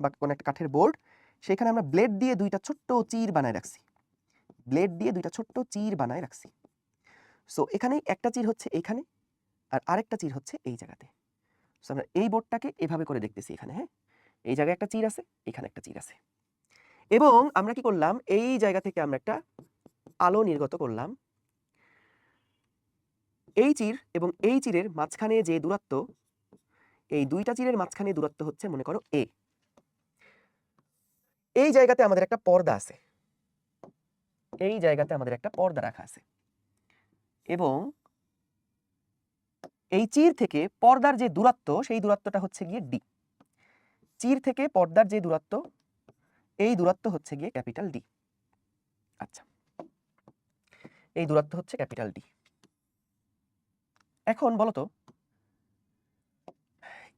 বা কোনো একটা কাঠের বোর্ড, সেখানে আমরা ব্লেড দিয়ে দুইটা ছোট্ট চির বানায় রাখছি। ব্লেড দিয়ে দুইটা ছোট্ট চির বানায় রাখছি। সো এখানে একটা চির হচ্ছে এইখানে, আর আরেকটা চির হচ্ছে এই জায়গাতে। সো আমরা এই বোর্ডটাকে এভাবে করে দেখতেছি এখানে, হ্যাঁ, এই জায়গায় একটা চির আছে, এখানে একটা চির আছে, এবং আমরা কি করলাম, এই জায়গা থেকে আমরা একটা আলো নির্গত করলাম। এই চির এবং এই চিরের মাঝখানে যে দূরত্ব, এই দুইটা চিরের মাঝখানে দূরত্ব হচ্ছে মনে করো এ। এই জায়গাতে আমাদের একটা পর্দা আছে, এই জায়গাতে আমাদের একটা পর্দা রাখা আছে, এবং এই চির থেকে পর্দার যে দূরত্ব, সেই দূরত্বটা হচ্ছে গিয়ে ডি। চির থেকে পর্দার যে দূরত্ব, এই দূরত্ব হচ্ছে গিয়ে ক্যাপিটাল ডি। আচ্ছা, এই দূরত্ব হচ্ছে ক্যাপিটাল ডি। এখন বলো তো,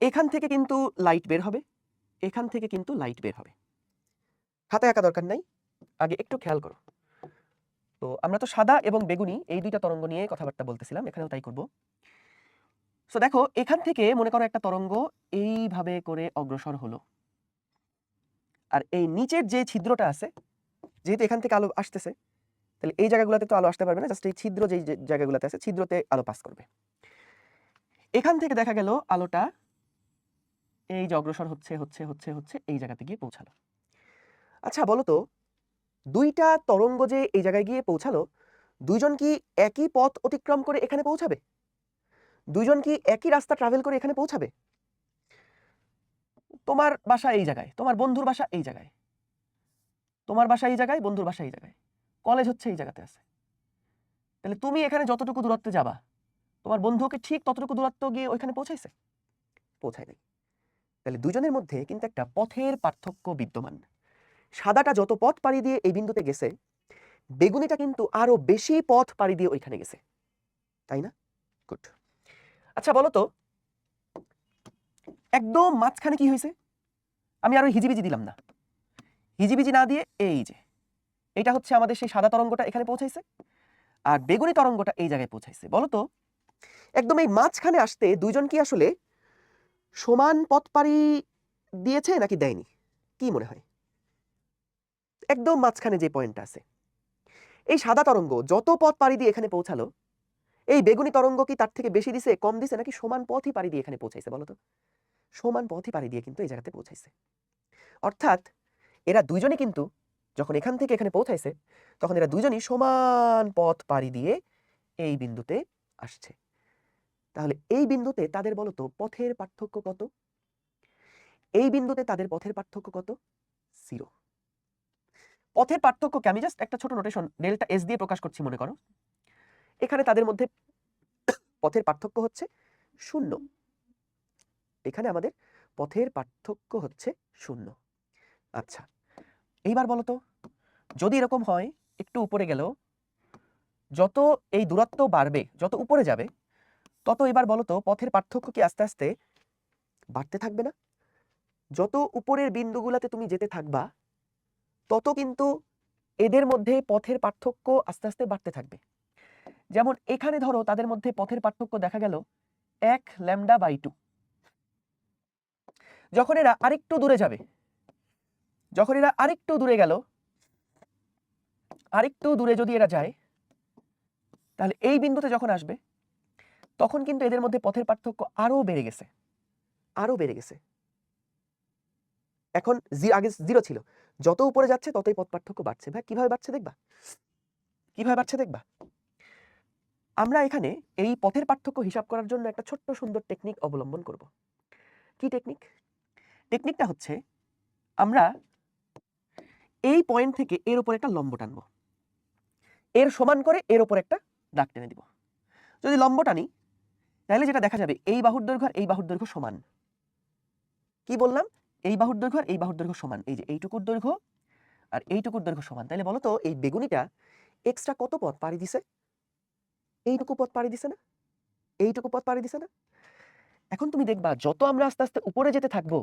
এখান থেকে কিন্তু লাইট বের হবে, এখান থেকে কিন্তু লাইট বের হবে। খাতায় আঁকা দরকার নাই, আগে একটু খেয়াল করো। তো আমরা তো সাদা এবং বেগুনি এই দুইটা তরঙ্গ নিয়ে কথাবার্তা বলতেছিলাম, এখানেও তাই করব। সো দেখো, এখান থেকে মনে করো একটা তরঙ্গ এইভাবে করে অগ্রসর হলো, আর এই নিচের যে ছিদ্রটা আছে, যেহেতু এখান থেকে আলো আসতেছে, তাহলে এই জায়গাগুলোতে তো আলো আসতে পারবে না, জাস্ট এই ছিদ্র যেই জায়গাগুলোতে আছে, ছিদ্রতে আলো পাস করবে। এখান থেকে দেখা গেল আলোটা এই যে অগ্রসর হচ্ছে হচ্ছে হচ্ছে হচ্ছে এই জায়গাতে গিয়ে পৌঁছালো। আচ্ছা বলো তো, দুইটা তরঙ্গ যে এই জায়গায় গিয়ে পৌঁছালো, দুইজন কি একই পথ অতিক্রম করে এখানে পৌঁছাবে? দুইজন কি একই রাস্তা ট্রাভেল করে এখানে পৌঁছাবে? তোমার বাসা এই জায়গায়, তোমার বন্ধুর বাসা এই জায়গায়, তোমার বাসা এই জায়গায়, বন্ধুর বাসা এই জায়গায়, কলেজ হচ্ছে এই জায়গাতে আছে। তাহলে তুমি এখানে যতটুকু দূরত্বে যাবা, তোমার বন্ধুকে ঠিক ততটুকু দূরত্ব গিয়ে ওইখানে পৌঁছাইছে? পৌঁছায় নাই। তাহলে দুজনের মধ্যে কিন্তু একটা পথের পার্থক্য বিদ্যমান। সাদাটা যত পথ পাড়ি দিয়ে এই বিন্দুতে গেছে, বেগুনিটা কিন্তু আরো বেশি পথ পাড়ি দিয়ে ওইখানে গেছে, তাই না? গুড। আচ্ছা বলো তো, একদম মাঝখানে কি হয়েছে? আমি আরো হিজিবিজি দিলাম না, হিজিবিজি না দিয়ে এই যে এটা হচ্ছে আমাদের সেই সাদা তরঙ্গটা এখানে পৌঁছাইছে, আর বেগুনি তরঙ্গটা এই জায়গায় পৌঁছাইছে। বলো তো, একদম এই মাঝখানে আসতে দুইজন কি আসলে সমান পথ পাড়ি দিয়েছে নাকি দেয়নি? কি মনে হয়? একদম মাঝখানে যে পয়েন্টটা আছে, এই সাদা তরঙ্গ যত পথ পাড়ি দিয়ে এখানে পৌঁছালো, এই বেগুনি তরঙ্গ কি তার থেকে বেশি দিছে, কম দিছে, নাকি সমান পথই পাড়ি দিয়ে এখানে পৌঁছাইছে? বলো তো, সমান পথই পাড়ি দিয়ে কিন্তু এই জায়গাতে পৌঁছাইছে। অর্থাৎ এরা দুইজনই কিন্তু যখন এখান থেকে এখানে পৌঁছাইছে, তখন এরা দুইজনই সমান পথ পাড়ি দিয়ে এই বিন্দুতে আসছে। তাহলে এই বিন্দুতে তাদের বলো তো পথের পার্থক্য কত? এই বিন্দুতে তাদের পথের পার্থক্য কত? 0। পথের পার্থক্যকে আমি জাস্ট একটা ছোট নোটেশন ডেল্টা এস দিয়ে প্রকাশ করছি মনে করো। এখানে তাদের মধ্যে পথের পার্থক্য হচ্ছে 0। এখানে আমাদের পথের পার্থক্য হচ্ছে 0। আচ্ছা, এইবার বলো তো, যদি এরকম হয়, একটু উপরে গেল, যত এই দূরত্ব বাড়বে, যত উপরে যাবে, তত এবার বলো তো পথের পার্থক্য কি আস্তে আস্তে বাড়তে থাকবে না? যত উপরের বিন্দুগুলোতে তুমি যেতে থাকবা, তত কিন্তু এদের মধ্যে পথের পার্থক্য আস্তে আস্তে বাড়তে থাকবে। যেমন এখানে ধরো তাদের মধ্যে পথের পার্থক্য দেখা গেল 1λ/2। যখন এরা আরেকটু দূরে যাবে, যখন এরা আরেকটু দূরে গেল, আরেকটু দূরে যদি এরা যায়, তাহলে এই বিন্দুতে যখন আসবে, তখন কিন্তু এদের মধ্যে পথের পার্থক্য আরো বেড়ে গেছে, আরো বেড়ে গেছে। এখন আগে 0 ছিল, যত উপরে যাচ্ছে ততই পথ পার্থক্য বাড়ছে। ভাই কিভাবে বাড়ছে দেখবা, কিভাবে বাড়ছে দেখবা। আমরা এখানে এই পথের পার্থক্য হিসাব করার জন্য একটা ছোট্ট সুন্দর টেকনিক অবলম্বন করব। কি টেকনিক? টেকনিকটা হচ্ছে, আমরা এই পয়েন্ট থেকে এর উপর একটা লম্ব টানবো, এর সমান করে এর উপর একটা দাগ টেনে দিব। যদি লম্ব টানি, তাহলে যেটা দেখা যাবে, এই বাহুর দৈর্ঘ্য আর এই বাহুর দৈর্ঘ্য সমান। কি বললাম? এই বাহুর দৈর্ঘ্য আর এই বাহুর দৈর্ঘ্য সমান। এই যে এইটুকুর দৈর্ঘ্য আর এইটুকুর দৈর্ঘ্য সমান। তাহলে বলো তো, এই বেগুনিটা এক্সট্রা কত পথ পাড়ি দিছে? এইটুকু পথ পাড়ি দিছে না? এইটুকু পথ পাড়ি দিছে না? এখন তুমি দেখবা, যত আমরা আস্তে আস্তে উপরে যেতে থাকবো,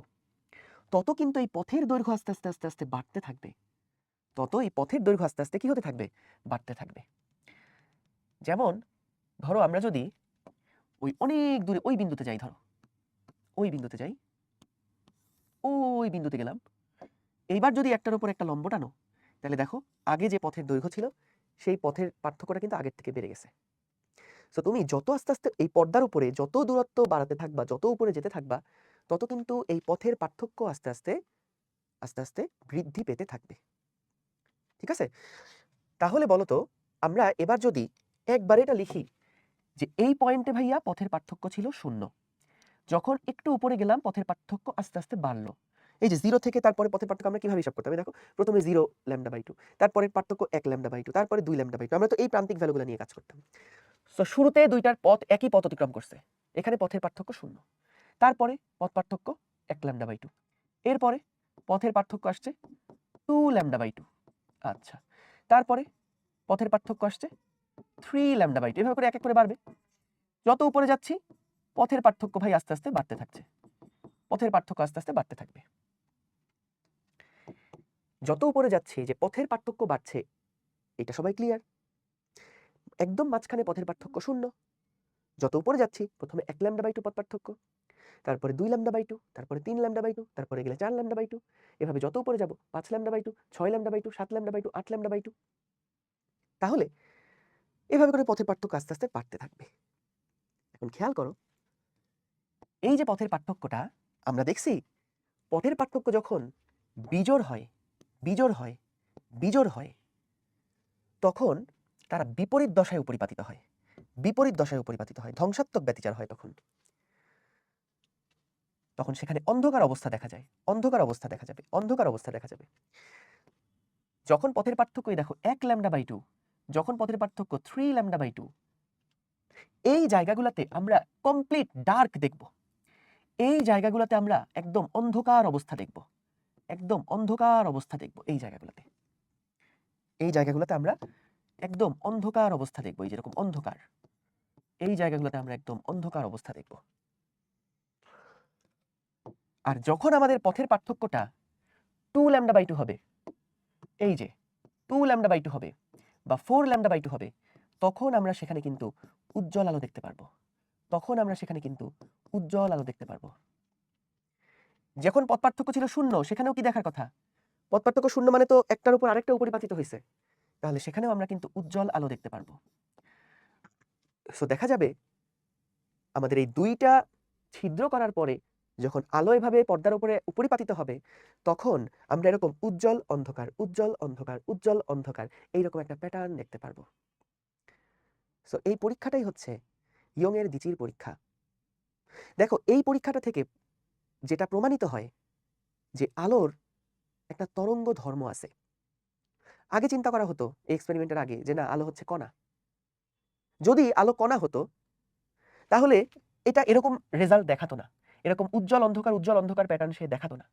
তত কিন্তু এই পথের দৈর্ঘ্য আস্তে আস্তে আস্তে আস্তে বাড়তে থাকবে। তত এই পথের দৈর্ঘ্য আস্তে আস্তে কি হতে থাকবে? বাড়তে থাকবে। যেমন ধরো আমরা যদি ওই অনেক দূরে ওই বিন্দুতে যাই, ধরো ওই বিন্দুতে যাই, ওই বিন্দুতে গেলাম। এইবার যদি একটার উপর একটা লম্ব টানো, তাহলে দেখো আগে যে পথের দৈর্ঘ্য ছিল সেই পথের পার্থক্যটা কিন্তু আগের থেকে বেড়ে গেছে। সো তুমি যত আস্তে আস্তে এই পর্দার উপরে যত দূরত্ব বাড়াতে থাকবা, যত উপরে যেতে থাকবা, তত কিন্তু এই পথের পার্থক্য আস্তে আস্তে আস্তে আস্তে বৃদ্ধি পেতে থাকবে। ঠিক আছে? তাহলে বলো তো, আমরা এবার যদি একবার এটা লিখি যে এই পয়েন্টে ভাইয়া পথের পার্থক্য ছিল 0, যখন একটু উপরে গেলাম পথের পার্থক্য আস্তে আস্তে বাড়লো। এই যে 0 থেকে তারপরে পথের পার্থক্য আমরা কিভাবে হিসাব করতে হবে? দেখো, প্রথমে 0 λ/2, তারপরে পার্থক্য 1 λ/2, তারপরে 2 λ/2। আমরা তো এই প্রান্তিক ভ্যালুগুলো নিয়ে কাজ করতাম। সো শুরুতে দুইটার পথ একই পথ অতিক্রম করছে, এখানে পথের পার্থক্য 0। তারপরে পথ পার্থক্য 1 λ/2, এরপরে পথের পার্থক্য আসছে 2 λ/2। আচ্ছা, তারপরে পথের পার্থক্য আসছে 3 λ/2। এভাবে করে এক এক করে বাড়বে। যত উপরে যাচ্ছি পথের পার্থক্য ভাই আস্তে আস্তে বাড়তে থাকছে, পথের পার্থক্য আস্তে আস্তে বাড়তে থাকবে। যত উপরে যাচ্ছে যে পথের পার্থক্য বাড়ছে, এটা সবাই ক্লিয়ার। একদম মাঝখানে পথের পার্থক্য 0। যত উপরে যাচ্ছি প্রথমে 1 λ/2 পথ পার্থক্য, তারপরে 2 λ/2, তারপরে 3 λ/2, তারপরে গেলে 4 λ/2, এভাবে যত উপরে যাব 5 λ/2, 6 λ/2, 7 λ/2, 8 λ/2। তাহলে এভাবে করে পথের পার্থক্য আস্তে আস্তে বাড়তে থাকবে। এখন খেয়াল করো, এই যে পথের পার্থক্যটা আমরা দেখছি, পথের পার্থক্য যখন বিজোড় হয় বিজোড় হয় বিজোড় হয়, তখন তারা বিপরীত দশায় উপরিপাতিত হয়, বিপরীত দশায় উপরিপাতিত হয়, ধ্বংসাত্মক ব্যতিচার হয়। তখন সেখানে অন্ধকার অবস্থা দেখা যায়, অন্ধকার অবস্থা দেখা যাবে, অন্ধকার অবস্থা দেখা যাবে। যখন পথের পার্থক্য দেখো 1 λ/2, যখন পথের পার্থক্য 3 λ/2, এই জায়গাগুলোতে আমরা কমপ্লিট ডার্ক দেখব। এই জায়গাগুলোতে আমরা একদম অন্ধকার অবস্থা দেখব, একদম অন্ধকার অবস্থা দেখব। এই জায়গাগুলোতে, এই জায়গাগুলোতে আমরা একদম অন্ধকার অবস্থা দেখব। এই যেরকম অন্ধকার, এই জায়গাগুলোতে আমরা একদম অন্ধকার অবস্থা দেখব। আর যখন আমাদের পথের পার্থক্যটা 2 λ/2 হবে, এই যে 2 λ/2 হবে বা 4 λ/2 হবে, তখন আমরা সেখানে কিন্তু উজ্জ্বল আলো দেখতে পারবো, তখন আমরা সেখানে কিন্তু উজ্জ্বল আলো দেখতে পারবো। যখন পথ পার্থক্য ছিল 0, সেখানেও কি দেখার কথা? পথ পার্থক্য 0 মানে তো একটার উপর আরেকটা উপরিপাতিত হয়েছে, তাহলে সেখানেও আমরা কিন্তু উজ্জ্বল আলো দেখতে পারবো। সো দেখা যাবে আমাদের এই দুইটা ছিদ্র করার পরে যখন আলো এভাবে পর্দার উপরে উপরিপাতিত হবে, তখন আমরা এরকম উজ্জ্বল অন্ধকার, উজ্জ্বল অন্ধকার, উজ্জ্বল অন্ধকার এইরকম একটা প্যাটার্ন দেখতে পারবো। সো এই পরীক্ষাটাই হচ্ছে ইয়ং এর দ্বিচির পরীক্ষা। দেখো, এই পরীক্ষাটা থেকে যেটা প্রমাণিত হয় যে আলোর একটা তরঙ্গ ধর্ম আছে। আগে চিন্তা করা হতো এই এক্সপেরিমেন্টের আগে যে না, আলো হচ্ছে কণা। যদি আলো কণা হতো তাহলে এটা এরকম রেজাল্ট দেখাতো না, এরকম উজ্জ্বল অন্ধকার প্যাটার্ন সে দেখাতো না।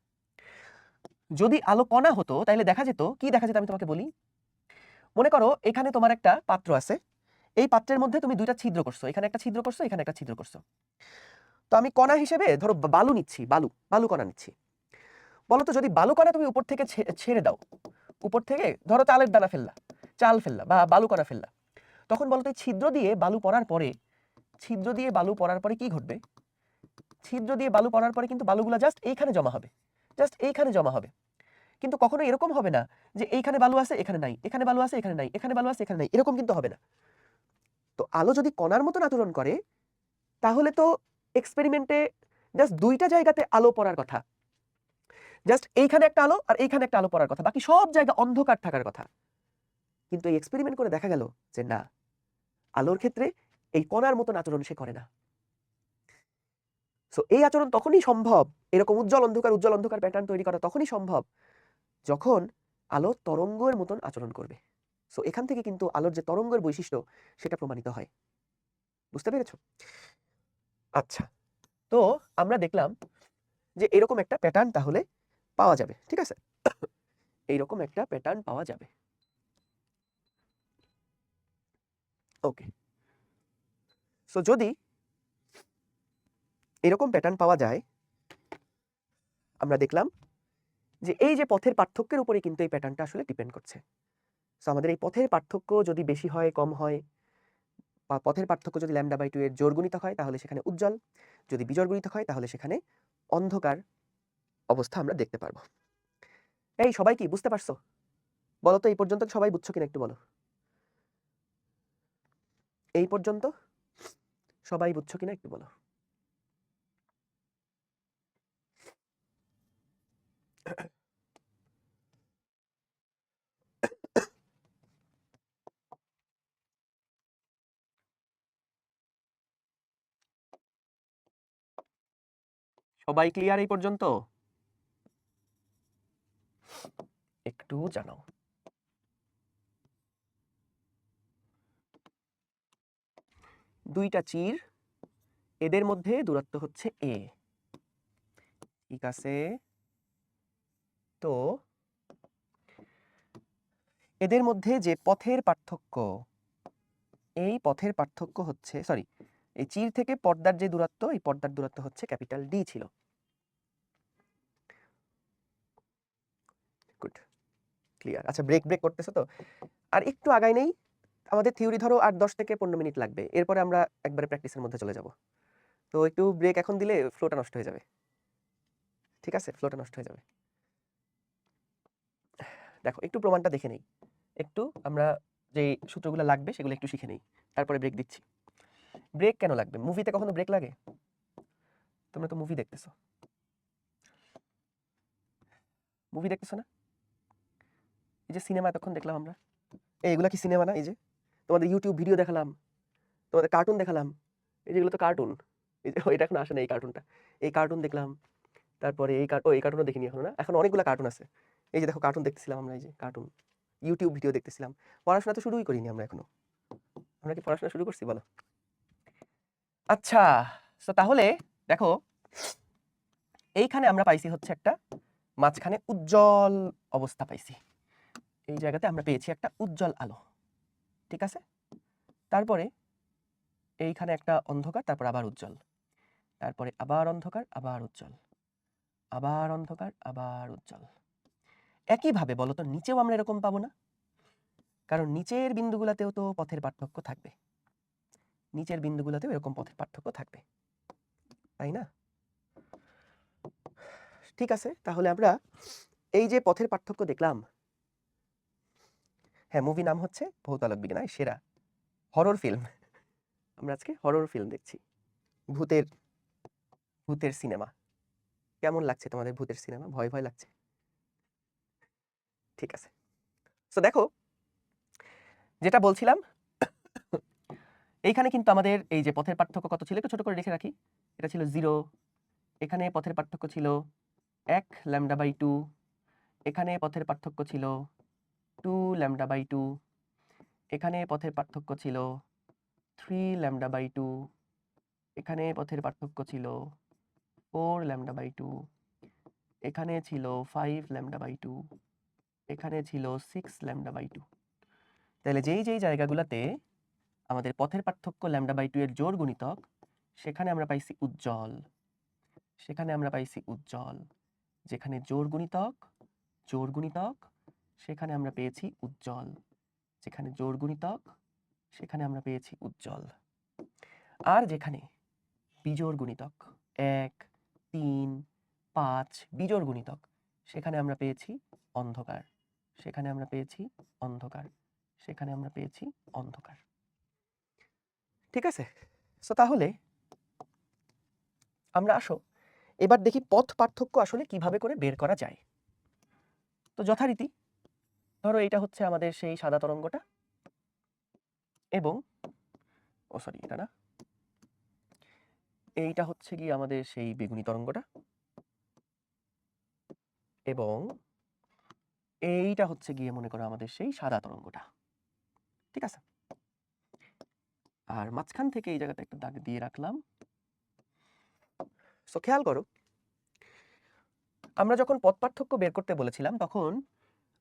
যদি আলো কণা হতো তাহলে দেখা যেত, কি দেখা যেত আমি তোমাকে বলি। মনে করো এখানে তোমার একটা পাত্র আছে, এই পাত্রের মধ্যে তুমি দুইটা ছিদ্র করছো, এখানে একটা ছিদ্র করছো, এখানে একটা ছিদ্র করছো। তো আমি কণা হিসেবে ধরো বালু নিচ্ছি, বালু কণা নিচ্ছি। বলো তো, যদি বালু কণা তুমি উপর থেকে ছেড়ে দাও, উপর থেকে ধরো চালের দানা ফেললা, চাল ফেললা বা বালু কণা ফেললা, তখন বলো তো ছিদ্র দিয়ে বালু পড়ার পরে, ছিদ্র দিয়ে বালু পড়ার পরে কি ঘটবে? ছিদ্র দিয়ে বালু পড়ার পরে কিন্তু বালুগুলা জাস্ট এইখানে জমা হবে, জাস্ট এইখানে জমা হবে। কিন্তু কখনো এরকম হবে না যে এইখানে বালু আছে এখানে নাই, এখানে বালু আছে এখানে নাই, এখানে বালু আছে এখানে নাই, এরকম কিন্তু হবে না। তো আলো যদি কণার মতন আচরণ করে, তাহলে তো এক্সপেরিমেন্টে জাস্ট দুইটা জায়গাতে আলো পড়ার কথা, জাস্ট এইখানে একটা আলো আর এইখানে একটা আলো পড়ার কথা, বাকি সব জায়গা অন্ধকার থাকার কথা। কিন্তু এই এক্সপেরিমেন্ট করে দেখা গেল যে না, আলোর ক্ষেত্রে এই কণার মতন আচরণ সে করে না। সো এই আচরণ তখনই সম্ভব, এরকম উজ্জ্বল অন্ধকার প্যাটার্ন তৈরি করা তখনই সম্ভব যখন আলো তরঙ্গের মতন আচরণ করবে। সো এখান থেকে কিন্তু আলোর যে তরঙ্গের বৈশিষ্ট্য সেটা প্রমাণিত হয়। বুঝতে পেরেছো? আচ্ছা, তো আমরা দেখলাম যে এরকম একটা প্যাটার্ন তাহলে পাওয়া যাবে। ঠিক আছে, এইরকম একটা প্যাটার্ন পাওয়া যাবে। ওকে, সো যদি এরকম প্যাটার্ন পাওয়া যায়, আমরা দেখলাম যে এই যে পথের পার্থক্যের উপরে কিন্তু এই প্যাটার্নটা আসলে ডিপেন্ড করছে। সো আমাদের এই পথের পার্থক্য যদি বেশি হয়, কম হয়, বা পথের পার্থক্য যদি λ/2 এর জোড় গুণিতক হয় তাহলে সেখানে উজ্জ্বল, যদি বিজোড় গুণিতক হয় তাহলে সেখানে অন্ধকার অবস্থা আমরা দেখতে পারবো। এই সবাই কি বুঝতে পারছো? বলো তো এই পর্যন্ত সবাই বুঝছো কিনা একটু বলো। এই পর্যন্ত সবাই বুঝছো কিনা একটু বলো। সবাই ক্লিয়ার এই পর্যন্ত? একটু জানাও। দুইটা চির, এদের মধ্যে দূরত্ব হচ্ছে a, ঠিক আছে? তো এদের মধ্যে যে পথের পার্থক্য, এই পথের পার্থক্য হচ্ছে, সরি, এই চির থেকে পর্দার যে দূরত্ব, এই পর্দার দূরত্ব হচ্ছে ক্যাপিটাল D ছিল। Good, clear. আচ্ছা, ব্রেক করতেছো তো? আর একটু আগাই নেই, আমাদের থিওরি ধরো আর 10 থেকে 15 মিনিট লাগবে, এরপরে আমরা একবারে প্র্যাকটিসের মধ্যে চলে যাব। তো একটু ব্রেক এখন দিলে ফ্লোটা নষ্ট হয়ে যাবে, ঠিক আছে? ফ্লোটা নষ্ট হয়ে যাবে। দেখো একটু প্রমাণটা দেখে নেই, একটু আমরা যে সূত্রগুলো লাগবে সেগুলো একটু শিখে নেই, তারপরে ব্রেক দিচ্ছি। ব্রেক কেন লাগবে? মুভিতে কখনো ব্রেক লাগে? তোমরা তো মুভি দেখতেছো, মুভি দেখতেছো না? এই যে সিনেমা এতক্ষণ দেখলাম আমরা, এইগুলা কি সিনেমা না? এই যে তোমাদের ইউটিউব ভিডিও দেখালাম, তোমাদের কার্টুন দেখালাম, এই যেগুলো তো কার্টুন। এই যে এটা এখন আসে না, এই কার্টুনটা, এই কার্টুন দেখলাম, তারপরে এই কার্টুনও দেখিনি এখনো না, এখন অনেকগুলো কার্টুন আছে। এই যে দেখো কার্টুন দেখতেছিলাম আমরা, এই যে কার্টুন, ইউটিউব ভিডিও দেখতেছিলাম। পড়াশোনা তো শুরুই করিনি আমরা এখনো। আমরা কি পড়াশোনা শুরু করছি বলো? আচ্ছা, তো তাহলে দেখো এইখানে আমরা পাইছি হচ্ছে একটা মাঝখানে উজ্জ্বল অবস্থা পাইছি, এই জায়গাতে আমরা পেয়েছি একটা উজ্জ্বল আলো, ঠিক আছে? তারপরে এইখানে একটা অন্ধকার, তারপর আবার উজ্জ্বল, তারপরে আবার অন্ধকার, আবার উজ্জ্বল, আবার অন্ধকার, আবার উজ্জ্বল। একইভাবে বলো তো নিচেও আমরা এরকম পাবো না? কারণ নিচের বিন্দুগুলোতেও তো পথের পার্থক্য থাকবে, নিচের বিন্দুগুলোতেও এরকম পথের পার্থক্য থাকবে, তাই না? ঠিক আছে, তাহলে আমরা এই যে পথের পার্থক্য দেখলাম, হ্যাঁ, মুভি নাম হচ্ছে ভৌতালোক বিজ্ঞান, সেরা হরর ফিল্ম। আমরা আজকে হরর ফিল্ম দেখছি, ভূতের ভূতের সিনেমা। কেমন লাগছে তোমাদের ভূতের সিনেমা? ভয় ভয় লাগছে? ঠিক আছে, তো দেখো যেটা বলছিলাম, এইখানে কিন্তু আমাদের এই যে পথের পার্থক্য কত ছিল একটু ছোট করে রেখে রাখি, এটা ছিল 0, এখানে পথের পার্থক্য ছিল 1 λ/2, এখানে পথের পার্থক্য ছিল 2 λ/2, এখানে পথের পার্থক্য ছিল 3 λ/2, এখানে পথের পার্থক্য ছিল 4 λ/2, এখানে ছিল 5 λ/2, এখানে ছিল 6 λ/2। তাহলে যেই যেই জায়গাগুলোতে আমাদের পথের পার্থক্য λ/2 এর জোড় গুণিতক, সেখানে আমরা পাইছি উজ্জ্বল, সেখানে আমরা পাইছি উজ্জ্বল। যেখানে জোড় গুণিতক সেখানে আমরা পেয়েছি উজ্জ্বল, যেখানে জোড় গুণিতক সেখানে আমরা পেয়েছি উজ্জ্বল। আর যেখানে বিজোড় গুণিতক 1, 3, 5 বিজোড় গুণিতক, সেখানে আমরা পেয়েছি অন্ধকার, সেখানে আমরা পেয়েছি অন্ধকার, সেখানে আমরা পেয়েছি অন্ধকার। ঠিক আছে, সো তাহলে আমরা আসো এবার দেখি পথ পার্থক্য আসলে কিভাবে করে বের করা যায়। তো যথারীতি ধরো এটা হচ্ছে আমাদের সেই সাদা তরঙ্গটা, এবং সরি এটা না, এইটা হচ্ছে কি আমাদের সেই বেগুনি তরঙ্গটা, এবং এইটা হচ্ছে গিয়ে মনে করো আমাদের সেই সাদা তরঙ্গটা, ঠিক আছে? আর মাঝখান থেকে এই জায়গাটা একটা দাগ দিয়ে রাখলাম। সো খেয়াল করো, আমরা যখন পথ পার্থক্য বের করতে বলেছিলাম তখন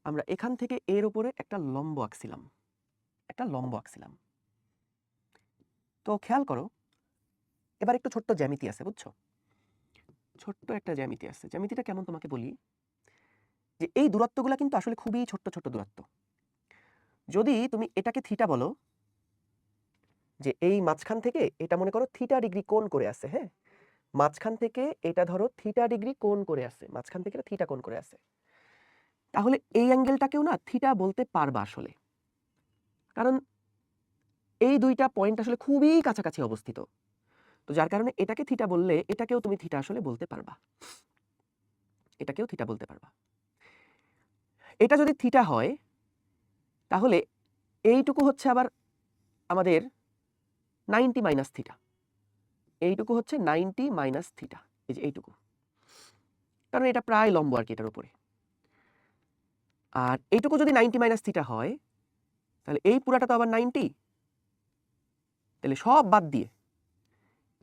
আমরা এখান থেকে এর উপরে একটা লম্ব আঁকছিলাম, একটা লম্ব আঁকছিলাম। তো খেয়াল করো, এবার একটু ছোট্ট জ্যামিতি আছে, বুঝছো? ছোট্ট একটা জ্যামিতি আছে, জ্যামিতিটা কেমন তোমাকে বলি, যে এই দূরত্বগুলো কিন্তু আসলে খুবই ছোট্ট ছোট্ট দূরত্ব। যদি তুমি এটাকে থিটা বলো, যে এই মাঝখান থেকে এটা মনে করো থিটা ডিগ্রি কোণ করে আছে, হ্যাঁ, মাঝখান থেকে এটা ধরো থিটা ডিগ্রি কোণ করে আছে, মাঝখান থেকে এটা থিটা কোণ করে আছে, তাহলে এই অ্যাঙ্গেলটাকেও না থিটা বলতে পারবা আসলে, কারণ এই দুইটা পয়েন্ট আসলে খুবই কাছাকাছি অবস্থিত। তো যার কারণে এটাকে থিটা বললে এটাকেও তুমি থিটা আসলে বলতে পারবা, এটাকেও থিটা বলতে পারবা। এটা যদি থিটা হয় তাহলে এইটুকু হচ্ছে আবার আমাদের 90 মাইনাস থিটা, এইটুকু হচ্ছে 90 মাইনাস থিটা, এই যে এইটুকু, কারণ এটা প্রায় লম্ব আর কি এটার উপরে। আর এইটুকু যদি 90 মাইনাস থিটা হয় তাহলে এই পুরাটা তো আবার 90, তাহলে সব বাদ দিয়ে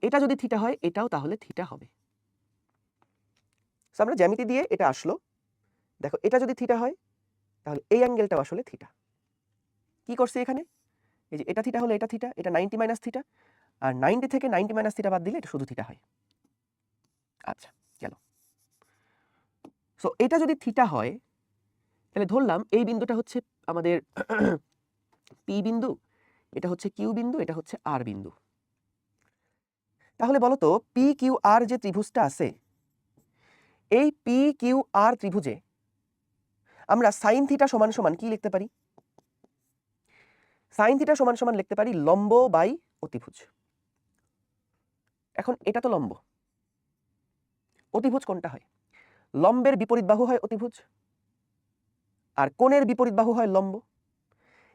এটা যদি থিটা হয় এটাও তাহলে থিটা হবে। সো আমরা জ্যামিতি দিয়ে এটা আসলো, দেখো এটা যদি থিটা হয় তাহলে এই অ্যাঙ্গেলটাও আসলে থিটা। কি করছে এখানে, এই যে এটা থিটা হলে এটা থিটা, এটা 90 মাইনাস থিটা, আর 90 থেকে 90 মাইনাস থিটা বাদ দিলে এটা শুধু থিটা হয়। আচ্ছা গেল। সো এটা যদি থিটা হয় তাহলে ধরলাম এই বিন্দুটা হচ্ছে আমাদের পি বিন্দু, এটা হচ্ছে কিউ বিন্দু, এটা হচ্ছে আর বিন্দু। তাহলে বলো তো পি কিউ আর যে ত্রিভুজটা আছে, এই পি কিউ আর ত্রিভুজে আমরা সাইন থিটা সমান সমান কি লিখতে পারি? সাইন থিটা সমান সমান লিখতে পারি লম্ব বাই অতিভুজ। এখন এটা তো লম্ব, অতিভুজ কোনটা হয়? লম্বের বিপরীত বাহু হয় অতিভুজ, আর কোণের বিপরীত বাহু হয় লম্ব।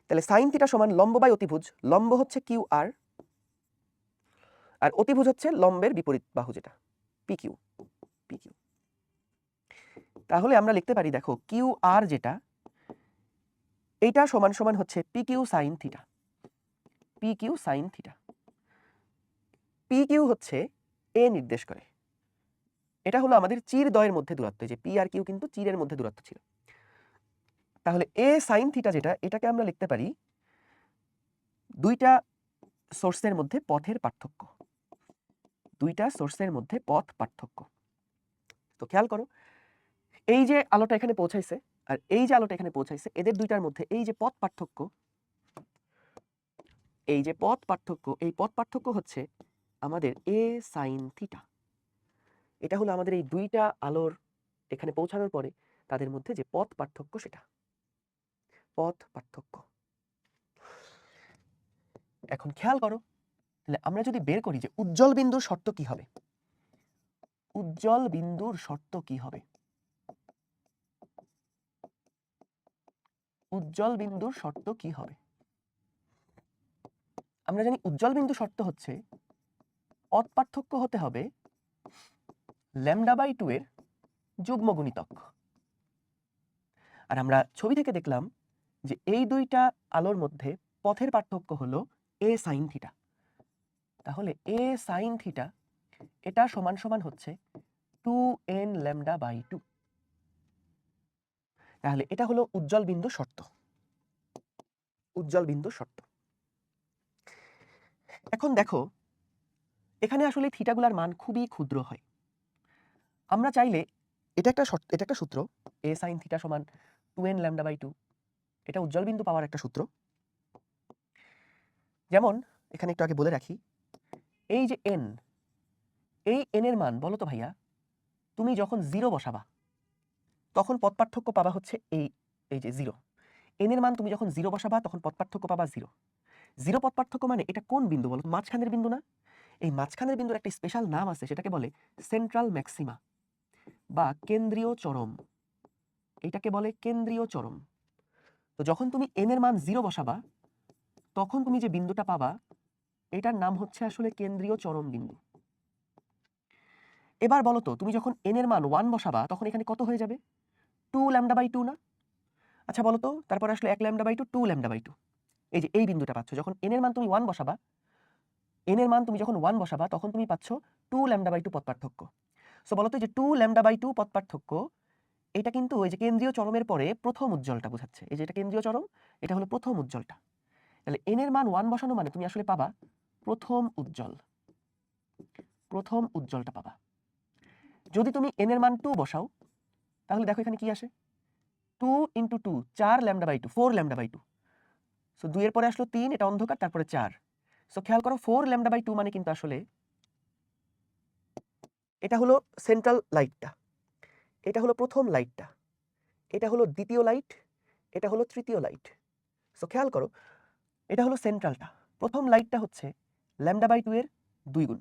তাহলে সাইন থিটা সমান লম্ব বাই অতিভুজ, লম্ব হচ্ছে কিউ আর, আর অতিভুজ হচ্ছে লম্বের বিপরীত বাহু যেটা পি কিউ, পি কিউ। তাহলে আমরা লিখতে পারি দেখো কিউ আর যেটা, এইটা সমান সমান হচ্ছে P Q sine theta, P Q sine theta. P Q হচ্ছে এ নির্দেশ করে, এটা হলো আমাদের চির দ্বয়ের মধ্যে দূরত্ব, যে পি আর কিউ কিন্তু চিরের মধ্যে দূরত্ব ছিল। তাহলে এ সাইন থিটা যেটা, এটাকে আমরা লিখতে পারি দুইটা সোর্সের মধ্যে পথের পার্থক্য, দুইটা সোর্সের মধ্যে পথ পার্থক্য। তো খেয়াল করো এই যে আলোটা এখানে পৌঁছাইছে আর এই যে আলোটা এখানে পৌঁছাইছে, এদের দুইটার মধ্যে এই যে পথ পার্থক্য, এই যে পথ পার্থক্য, এই পথ পার্থক্য হচ্ছে আমাদের এ সাইন থিটা। এটা হলো আমাদের এই দুইটা আলোর এখানে পৌঁছানোর পরে তাদের মধ্যে যে পথ পার্থক্য, সেটা পথ পার্থক্য। এখন খেয়াল করো, তাহলে আমরা যদি বের করি যে উজ্জ্বল বিন্দুর শর্ত কি হবে, উজ্জ্বল বিন্দুর শর্ত কি হবে, উজ্জ্বল বিন্দুর শর্ত কি হবে? আমরা জানি উজ্জ্বল বিন্দু শর্ত হচ্ছে পথ পার্থক্য হতে হবে λ/2 এর যুগ্ম গুণিতক। আর আমরা ছবি থেকে দেখলাম যে এই দুইটা আলোর মধ্যে পথের পার্থক্য হলো এ সাইন থিটা। তাহলে এ সাইন থিটা এটা সমান সমান হচ্ছে 2n λ/2। তাহলে এটা হলো উজ্জ্বল বিন্দু শর্ত, উজ্জ্বল বিন্দু শর্ত। এখন দেখো এখানে আসলে থিটাগুলার মান খুবই ক্ষুদ্র হয়। আমরা চাইলে এটা একটা সূত্র, এ সাইন থিটা সমান 2n λ/2, এটা উজ্জ্বল বিন্দু পাওয়ার একটা সূত্র। যেমন এখানে একটু আগে বলে রাখি, এই যে n, এই n এর মান বলো তো ভাইয়া, তুমি যখন 0 বসাবা তখন পথ পার্থক্য পাবা হচ্ছে এই যে 0। n এর মান তুমি যখন 0 বসাবা তখন পথ পার্থক্য পাবা 0। 0 পথ পার্থক্য মানে এটা কোন বিন্দু বলো? মাঝখানের বিন্দু না? এই মাঝখানের বিন্দুর একটা স্পেশাল নাম আছে, সেটাকে বলে সেন্ট্রাল ম্যাক্সিমা বা কেন্দ্রীয় চরম। এটাকে বলে কেন্দ্রীয় চরম। তো যখন তুমি n এর মান 0 বসাবা তখন তুমি যে বিন্দুটা পাবা এটার নাম হচ্ছে আসলে কেন্দ্রীয় চরম বিন্দু। এবার বলো তো তুমি যখন n এর মান 1 বসাবা তখন এখানে কত হয়ে যাবে? 2 λ/2 না? আচ্ছা বলো তো তারপরে আসলে 1 λ/2, 2 λ/2। এই যে এই বিন্দুটা পাচ্ছ, যখন n এর মান তুমি 1 বসাবা, n এর মান তুমি যখন 1 বসাবা তখন তুমি পাচ্ছ 2 λ/2 পথ পার্থক্য। সো বলো তো যে 2 λ/2 পথ পার্থক্য, এটা কিন্তু ওই যে কেন্দ্রীয় চরমের পরে প্রথম উজ্জ্বলটা বোঝাচ্ছে। এই যে এটা কেন্দ্রীয় চরম, এটা হলো প্রথম উজ্জ্বলটা। তাহলে n এর মান 1 বসানো মানে তুমি আসলে পাবা প্রথম উজ্জ্বল, প্রথম উজ্জ্বলটা পাবা। যদি তুমি n এর মান 2 বসাও তাহলে দেখো এখানে কি আসে, 2 × 2 4 λ/2, 4 λ/2। সো 2 এর পরে আসলো 3, এটা অন্ধকার, তারপরে 4। সো খেয়াল করো 4 λ/2 মানে কিন্তু আসলে এটা হলো সেন্ট্রাল লাইটটা, এটা হলো প্রথম লাইটটা, এটা হলো দ্বিতীয় লাইট, এটা হলো তৃতীয় লাইট। সো খেয়াল করো, এটা হলো সেন্ট্রালটা। প্রথম লাইটটা হচ্ছে λ/2 এর 2 গুণ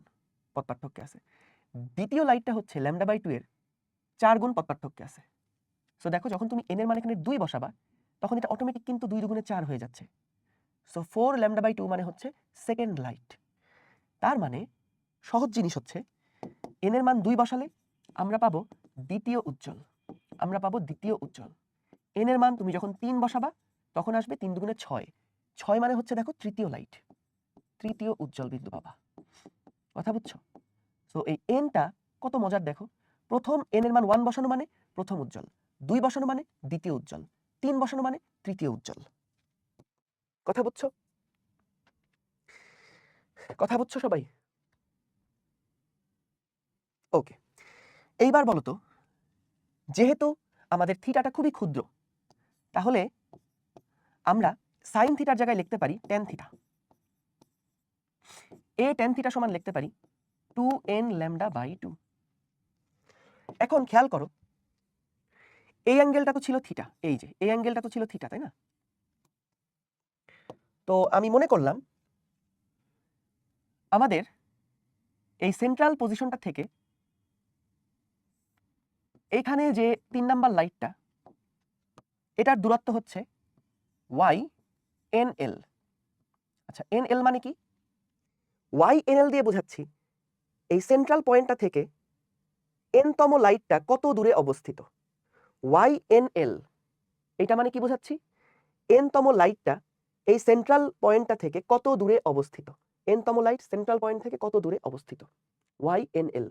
পথ পার্থক্যে আছে। দ্বিতীয় লাইটটা হচ্ছে λ/2 এর 4 গুণ পথ পার্থক্যে আছে। সো দেখো, যখন তুমি n এর মান এখানে 2 বসাবা তখন এটা অটোমেটিক কিন্তু 2 দুগুণে 4 হয়ে যাচ্ছে। সো 4 λ/2 মানে হচ্ছে সেকেন্ড লাইট। তার মানে সহজ জিনিস হচ্ছে n এর মান 2 বসালে আমরা পাবো দ্বিতীয় উজ্জ্বল, আমরা পাবো দ্বিতীয় উজ্জ্বল। n এর মান তুমি যখন 3 বসাবা তখন আসবে 3 দুগুণে 6, 6 মানে হচ্ছে দেখো তৃতীয় লাইট, তৃতীয় উজ্জ্বল বিন্দু পাবা। কথা বুঝছো? সো এই nটা কত মজার দেখো, প্রথম n এর মান 1 বসানো মানে প্রথম উজ্জ্বল, 2 বসানো মানে দ্বিতীয় উজ্জ্বল, 3 বসানো মানে তৃতীয় উজ্জ্বল। কথা বুঝছো? কথা বুঝছো সবাই? ওকে, এইবার বলো তো, যেহেতু আমাদের থিটাটা খুবই ক্ষুদ্র, তাহলে আমরা সাইন থিটার জায়গায় লিখতে পারি ট্যান থিটা। এ ট্যান থিটা সমান লিখতে পারি 2n λ/2। এখন খেয়াল করো, এই অ্যাঙ্গেলটা তো ছিল থিটা, এই যে এই অ্যাঙ্গেলটা তো ছিল থিটা, তাই না? তো আমি মনে করলাম আমাদের এই সেন্ট্রাল পজিশনটা থেকে এইখানে যে 3 নাম্বার লাইটটা, এটার দূরত্ব হচ্ছে y_nl। আচ্ছা, nl মানে কি? y_nl দিয়ে বোঝাচ্ছি এই সেন্ট্রাল পয়েন্টটা থেকে n-তম লাইটটা কত দূরে অবস্থিত। y_nl এটা মানে কি বোঝাচ্ছি? n-তম লাইটটা এই সেন্ট্রাল পয়েন্টটা থেকে কত দূরে অবস্থিত, n-তম লাইট সেন্ট্রাল পয়েন্ট থেকে কত দূরে অবস্থিত, y_nl।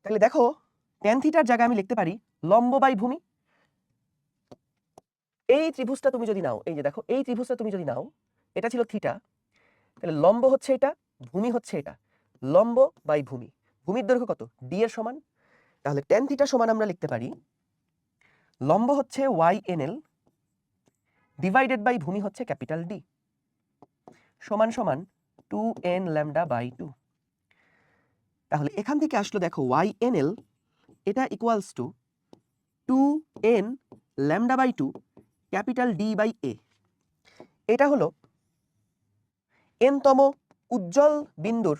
তাহলে দেখো, ট্যান থিটার জায়গায় আমি লিখতে পারি লম্ব বাই ভূমি। এই ত্রিভুজটা তুমি যদি নাও, এই যে দেখো, এই ত্রিভুজটা তুমি যদি নাও, এটা ছিল থিটা, তাহলে লম্ব হচ্ছে এটা, ভূমি হচ্ছে এটা, লম্ব বাই ভূমি। ভূমির দৈর্ঘ্য কত? d এর সমান। তাহলে ট্যান থিটা সমান আমরা লিখতে পারি লম্ব হচ্ছে y_nl ডিভাইডেড বাই ভূমি হচ্ছে ক্যাপিটাল D সমান সমান 2n λ/2। তাহলে এখান থেকে আসলো দেখো y_nl এটা equals to 2n λ/2 capital D/A। এটা হলো n-তম উজ্জ্বল বিন্দুর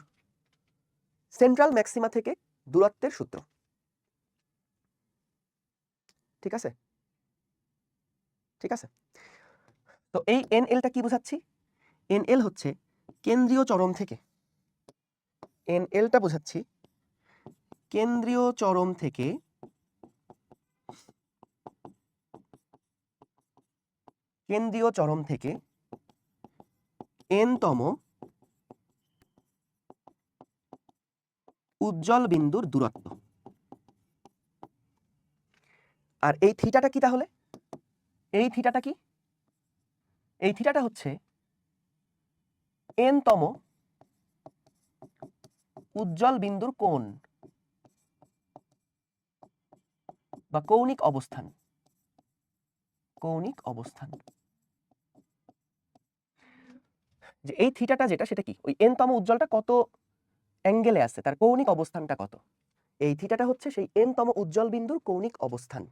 সেন্ট্রাল ম্যাক্সিমা থেকে দূরত্বের সূত্র। ঠিক আছে? ঠিক আছে, তো এই nl-টা কি বোঝাচ্ছি? nl হচ্ছে কেন্দ্রীয় চরম থেকে, nl-টা বোঝাচ্ছি কেন্দ্রীয় চরম থেকে n-তম উজ্জ্বল বিন্দুর দূরত্ব। আর এই থিটাটা কি তাহলে? এই থিটাটা কি? এই থিটাটা হচ্ছে n-তম উজ্জ্বল বিন্দুর কোণ বা কৌণিক অবস্থান, কৌণিক অবস্থান। যে এই থিটাটা যেটা, সেটা কি? ওই n-তম উজ্জ্বলটা কত অ্যাঙ্গেলে আছে, তার কৌণিক অবস্থানটা কত। এই থিটাটা হচ্ছে সেই n-তম উজ্জ্বল বিন্দুর কৌণিক অবস্থান।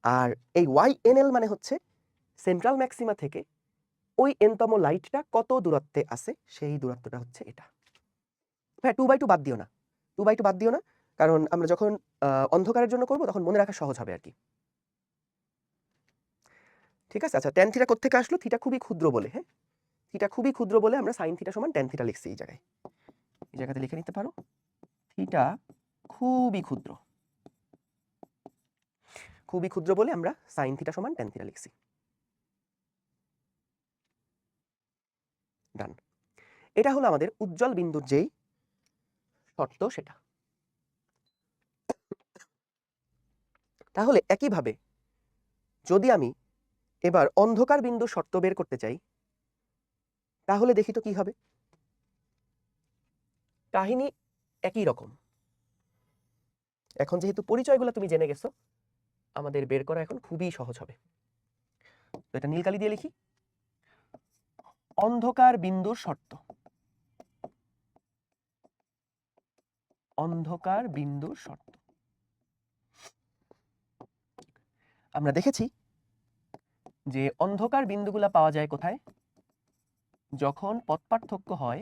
আর এই y_nl মানে হচ্ছে সেন্ট্রাল ম্যাক্সিমা থেকে ওই n-তম লাইটটা কত দূরত্বে আছে, সেই দূরত্বটা হচ্ছে এটা। হ্যাঁ, 2/2 বাদ দিও না, 2/2 বাদ দিও না, কারণ আমরা যখন অন্ধকারের জন্য করব তখন মনে রাখা সহজ হবে আর কি। ঠিক আছে? আচ্ছা, ট্যান থিটা কোত্থেকে আসলো? থিটা খুবই ক্ষুদ্র বলে। হ্যাঁ, থিটা খুবই ক্ষুদ্র বলে আমরা সাইন থিটা সমান ট্যান থিটা লিখছি এই জায়গায়। এই জায়গাতে লিখে নিতে পারো, থিটা খুবই ক্ষুদ্র, খুবই ক্ষুদ্র বলে আমরা সাইন থিটা সমান ট্যান থিটা লিখছি। ডান। এটা হলো আমাদের উজ্জ্বল বিন্দুর যেই শর্ত সেটা। তাহলে একইভাবে যদি আমি এবার অন্ধকার বিন্দুর শর্ত বের করতে চাই, তাহলে দেখি তো কি হবে। কাহিনী একই রকম। এখন যেহেতু পরিচয়গুলো তুমি জেনে গেছো, আমাদের বের করা এখন খুবই সহজ হবে। তো এটা নীল কালি দিয়ে লিখি, অন্ধকার বিন্দুর শর্ত। অন্ধকার বিন্দুর শর্ত। আমরা দেখেছি যে অন্ধকার বিন্দুগুলা পাওয়া যায় কোথায়? যখন পথ পার্থক্য হয়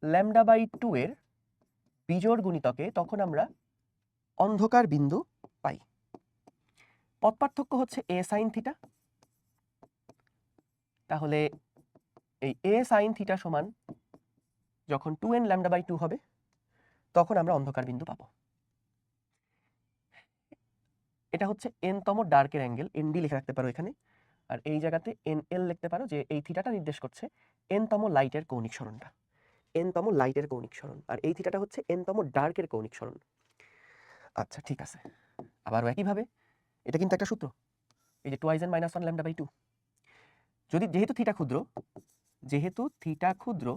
λ/2 এর বিজোড় গুণিতকে, তখন আমরা অন্ধকার বিন্দু পাই। পথ পার্থক্য হচ্ছে a sin থিটা। তাহলে এই a sin থিটা সমান যখন 2n λ/2 হবে তখন আমরা অন্ধকার বিন্দু পাবো। এটা হচ্ছে n-তম ডার্কের অ্যাঙ্গেল, ND লিখে রাখতে পারো এখানে, আর এই জায়গাতে NL লিখতে পারো, যে এই থিটাটা নির্দেশ করছে n-তম লাইটের কৌণিক সরণটা, n-তম লাইটের কৌণিক সরণ, আর এই থিটাটা হচ্ছে n-তম ডার্কের কৌণিক সরণ। আচ্ছা ঠিক আছে, আবারও একইভাবে এটা কিন্তু একটা সূত্র, এই যে 2n - 1 λ/2, যেহেতু থিটা ক্ষুদ্র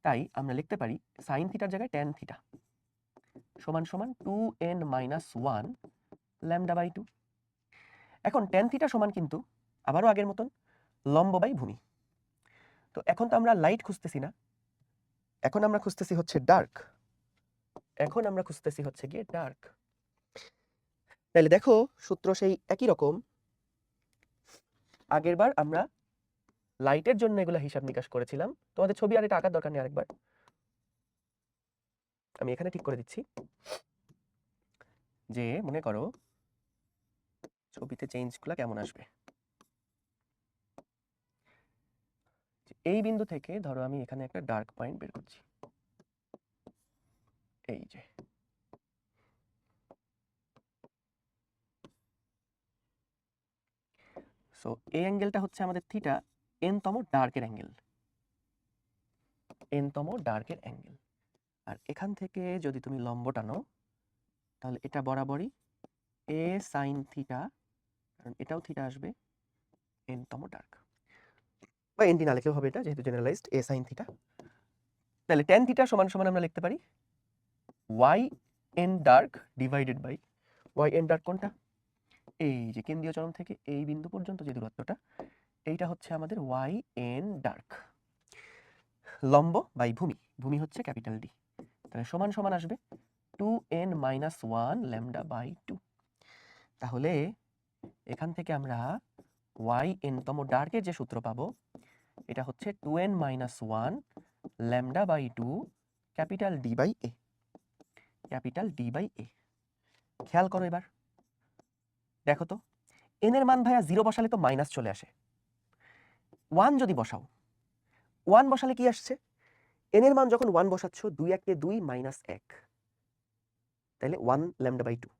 তাই আমরা লিখতে পারি সাইন থিটার জায়গায় ট্যান থিটা সমান সমান 2n - 1 λ/2। এখন ট্যান থিটা সমান কিন্তু আবারও আগের মতন লম্ব বাই ভূমি। তো এখন তো আমরা লাইট খুঁজতেছি না, এখন আমরা খুঁজতেছি হচ্ছে ডার্ক, গিয়ে ডার্ক। তাহলে দেখো সূত্র সেই একই রকম, আগেরবার আমরা লাইটের জন্য এগুলো হিসাব নিকাশ করেছিলাম। তোমাদের ছবি আর এটা আঁকার দরকার নেই, আরেকবার আমি এখানে ঠিক করে দিচ্ছি, যে মনে করো ছবিতে চেঞ্জগুলো কেমন আসবে। এই বিন্দু থেকে ধরো আমি এখানে একটা ডার্ক পয়েন্ট বের করছি, এই যে সো এই অ্যাঙ্গেলটা হচ্ছে আমাদের থিটা, n-তম ডার্কের অ্যাঙ্গেল, আর এখান থেকে যদি তুমি লম্ব টানো তাহলে এটা বরাবরই a sin থিটা, কারণ এটাও থিটা আসবে, n-তম ডার্ক, বা ND না লিখলেও হবে, এটা যেহেতু জেনারেলাইজড a sin থিটা। তাহলে tan থিটা সমান সমান আমরা লিখতে পারি yn dark divided by yn dark কোনটা? এই যে কেন্দ্রীয় চরম থেকে এই বিন্দু পর্যন্ত যে দূরত্বটা, এইটা হচ্ছে আমাদের yn ডার্ক, লম্ব বাই ভূমি হচ্ছে ক্যাপিটাল D, তাহলে সমান সমান আসবে 2n - 1 λ/2। তাহলে এখান থেকে আমরা yn-তম ডার্কের যে সূত্র পাবো, এটা হচ্ছে 2n - 1 λ/2 capital D by A। খেয়াল করো এবার, দেখো তো n এর মান ভাইয়া 0 বসালে তো মাইনাস চলে আসে, 1 যদি বসাও, 1 বসালে কি আসছে? n এর মান যখন 1 বসাচ্ছ, 2 × 2 - 1, তাহলে 1 λ/2।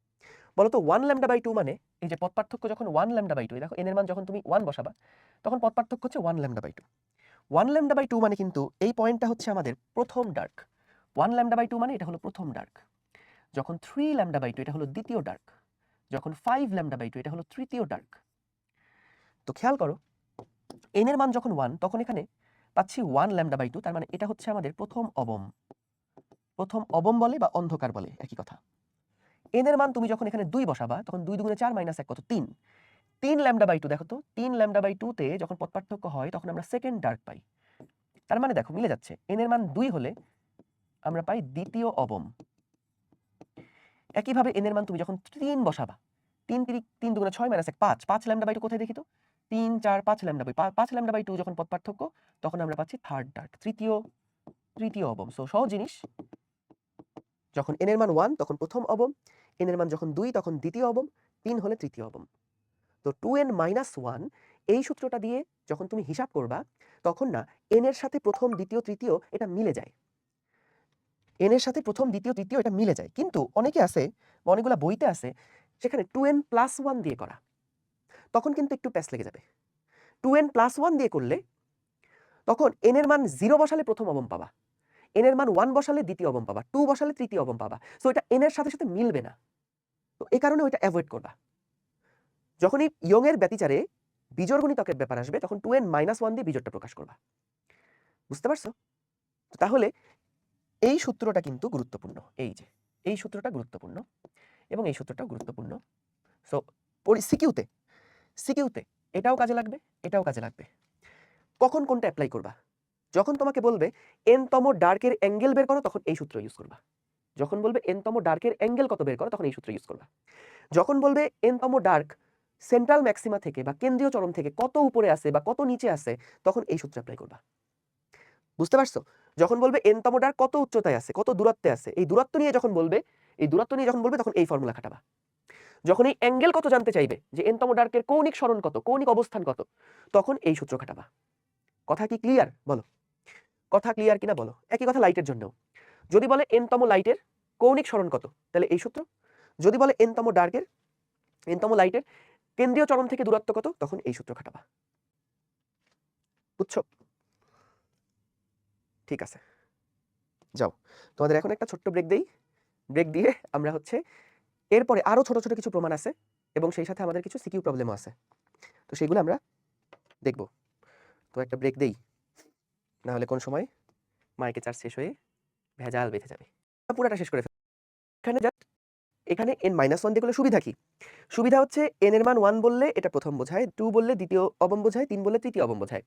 বলো তো 1 λ/2 মানে, এই যে পথ পার্থক্য যখন 1 λ/2, দেখো n এর মান যখন তুমি 1 বসাবা তখন পথ পার্থক্য হচ্ছে 1 λ/2। 1 λ/2 মানে কিন্তু এই পয়েন্টটা হচ্ছে আমাদের প্রথম ডার্ক, 1 λ/2 মানে এটা হলো প্রথম ডার্ক, যখন 3 λ/2 এটা হলো দ্বিতীয় ডার্ক, যখন 5 λ/2 এটা হলো তৃতীয় ডার্ক। তো খেয়াল করো n এর মান যখন 1, তখন এখানে পাচ্ছি 1 λ/2, তার মানে এটা হচ্ছে আমাদের প্রথম অবম বলে বা অন্ধকার বলে একই কথা। n এর মান তুমি যখন এখানে 2 বসাবা তখন 2 × 2 = 4 - 1 কত? 3 λ/2। দেখো তো 3 λ/2 তে যখন পথ পার্থক্য হয় তখন আমরা সেকেন্ড ডার্ক পাই, তার মানে দেখো মিলে যাচ্ছে, n এর মান 2 হলে আমরা পাই দ্বিতীয় অবম। একইভাবে n এর মান তুমি যখন 3 বসাবা, 3 × 2 = 6 - 1 5 λ/2 কোথায় দেখি তো? 3 4 5 λ/2, 5 λ/2 যখন পথ পার্থক্য তখন আমরা পাচ্ছি থার্ড ডার্ক, তৃতীয় অবম। সো সহজ জিনিস, যখন n এর মান 1 তখন প্রথম অবম, n এর মান যখন 2 তখন দ্বিতীয় অবম, 3 হলে তৃতীয় অবম। তো 2n - 1 এই সূত্রটা দিয়ে যখন তুমি হিসাব করবা তখন না n এর সাথে প্রথম দ্বিতীয় তৃতীয় এটা মিলে যায়, n এর সাথে প্রথম দ্বিতীয় তৃতীয় এটা মিলে যায়। কিন্তু অনেকে আছে, অনেকগুলা বইতে আছে সেখানে 2n + 1 দিয়ে করা, তখন কিন্তু একটু প্যাচ লেগে যাবে। 2n + 1 দিয়ে করলে তখন n এর মান 0 বসালে প্রথম অবম পাবা, n এর মান 1 বসালে দ্বিতীয় অবম পাবা, 2 বসালে তৃতীয় অবম পাবা। সো এটা n এর সাথে সাথে মিলবে না, তো এই কারণে ওইটা অ্যাভয়েড করবা। যখনই ইয়ং এর ব্যতিচারে বিজোড় গুণিতকের ব্যাপার আসবে তখন 2n - 1 দিয়ে বিজোড়টা প্রকাশ করবা। বুঝতে পারছো? তাহলে এই সূত্রটা কিন্তু গুরুত্বপূর্ণ, এই যে এই সূত্রটা গুরুত্বপূর্ণ এবং এই সূত্রটাও গুরুত্বপূর্ণ। সো সিকিউতে এটাও কাজে লাগবে। কখন কোনটা অ্যাপ্লাই করবা? যখন তোমাকে বলবে n-তম ডার্কের অ্যাঙ্গেল বের করো তখন এই সূত্র ইউজ করবা। যখন বলবে এনতম ডার্কের অ্যাঙ্গেল কত বের করো তখন এই সূত্র ইউজ করবা। যখন বলবে এনতম ডার্ক সেন্ট্রাল ম্যাক্সিমা থেকে বা কেন্দ্রীয় চরম থেকে কত উপরে আছে বা কত নিচে আছে তখন এই সূত্র অ্যাপ্লাই করবা। বুঝতে পারছো? যখন বলবে এনতম ডার্ক কত উচ্চতায় আছে, কত দূরত্বে আছে, এই দূরত্ব নিয়ে যখন বলবে তখন এই ফর্মুলা খাটাবা। যখন এই অ্যাঙ্গেল কত জানতে চাইবে, যে এনতম ডার্কের কৌণিক সরণ কত, কৌণিক অবস্থান কত, তখন এই সূত্র খাটাবা। কথা কি ক্লিয়ার? বলো, কথা ক্লিয়ার কিনা বলো। একই কথা লাইটের জন্য, যদি বলে এনতম লাইটের কৌণিক সরণ কত, তাহলে এই সূত্র। যদি বলে এনতম লাইটের কেন্দ্রীয় চরম থেকে দূরত্ব কত, তখন এই সূত্র খাটাবা। বুঝছো? ঠিক আছে, যাও তোমাদের এখন একটা ছোট্ট ব্রেক দেই। ব্রেক দিয়ে আমরা হচ্ছে এরপরে আরো ছোট ছোট কিছু প্রমাণ আছে এবং সেই সাথে আমাদের কিছু সিকিউ প্রবলেমও আছে, তো সেগুলো আমরা দেখব। তো একটা ব্রেক দেই, না হলে কোন সময় মাইকে চার্জ শেষ হয়ে ভেজাল বেঁধে যাবে। পুরাটা শেষ করে এখানে n-1 দিয়ে করলে সুবিধা কি? সুবিধা হচ্ছে n এর মান 1 বললে এটা প্রথম বোঝায়, 2 বললে দ্বিতীয় অবম বোঝায়, 3 বললে তৃতীয় অবম বোঝায়।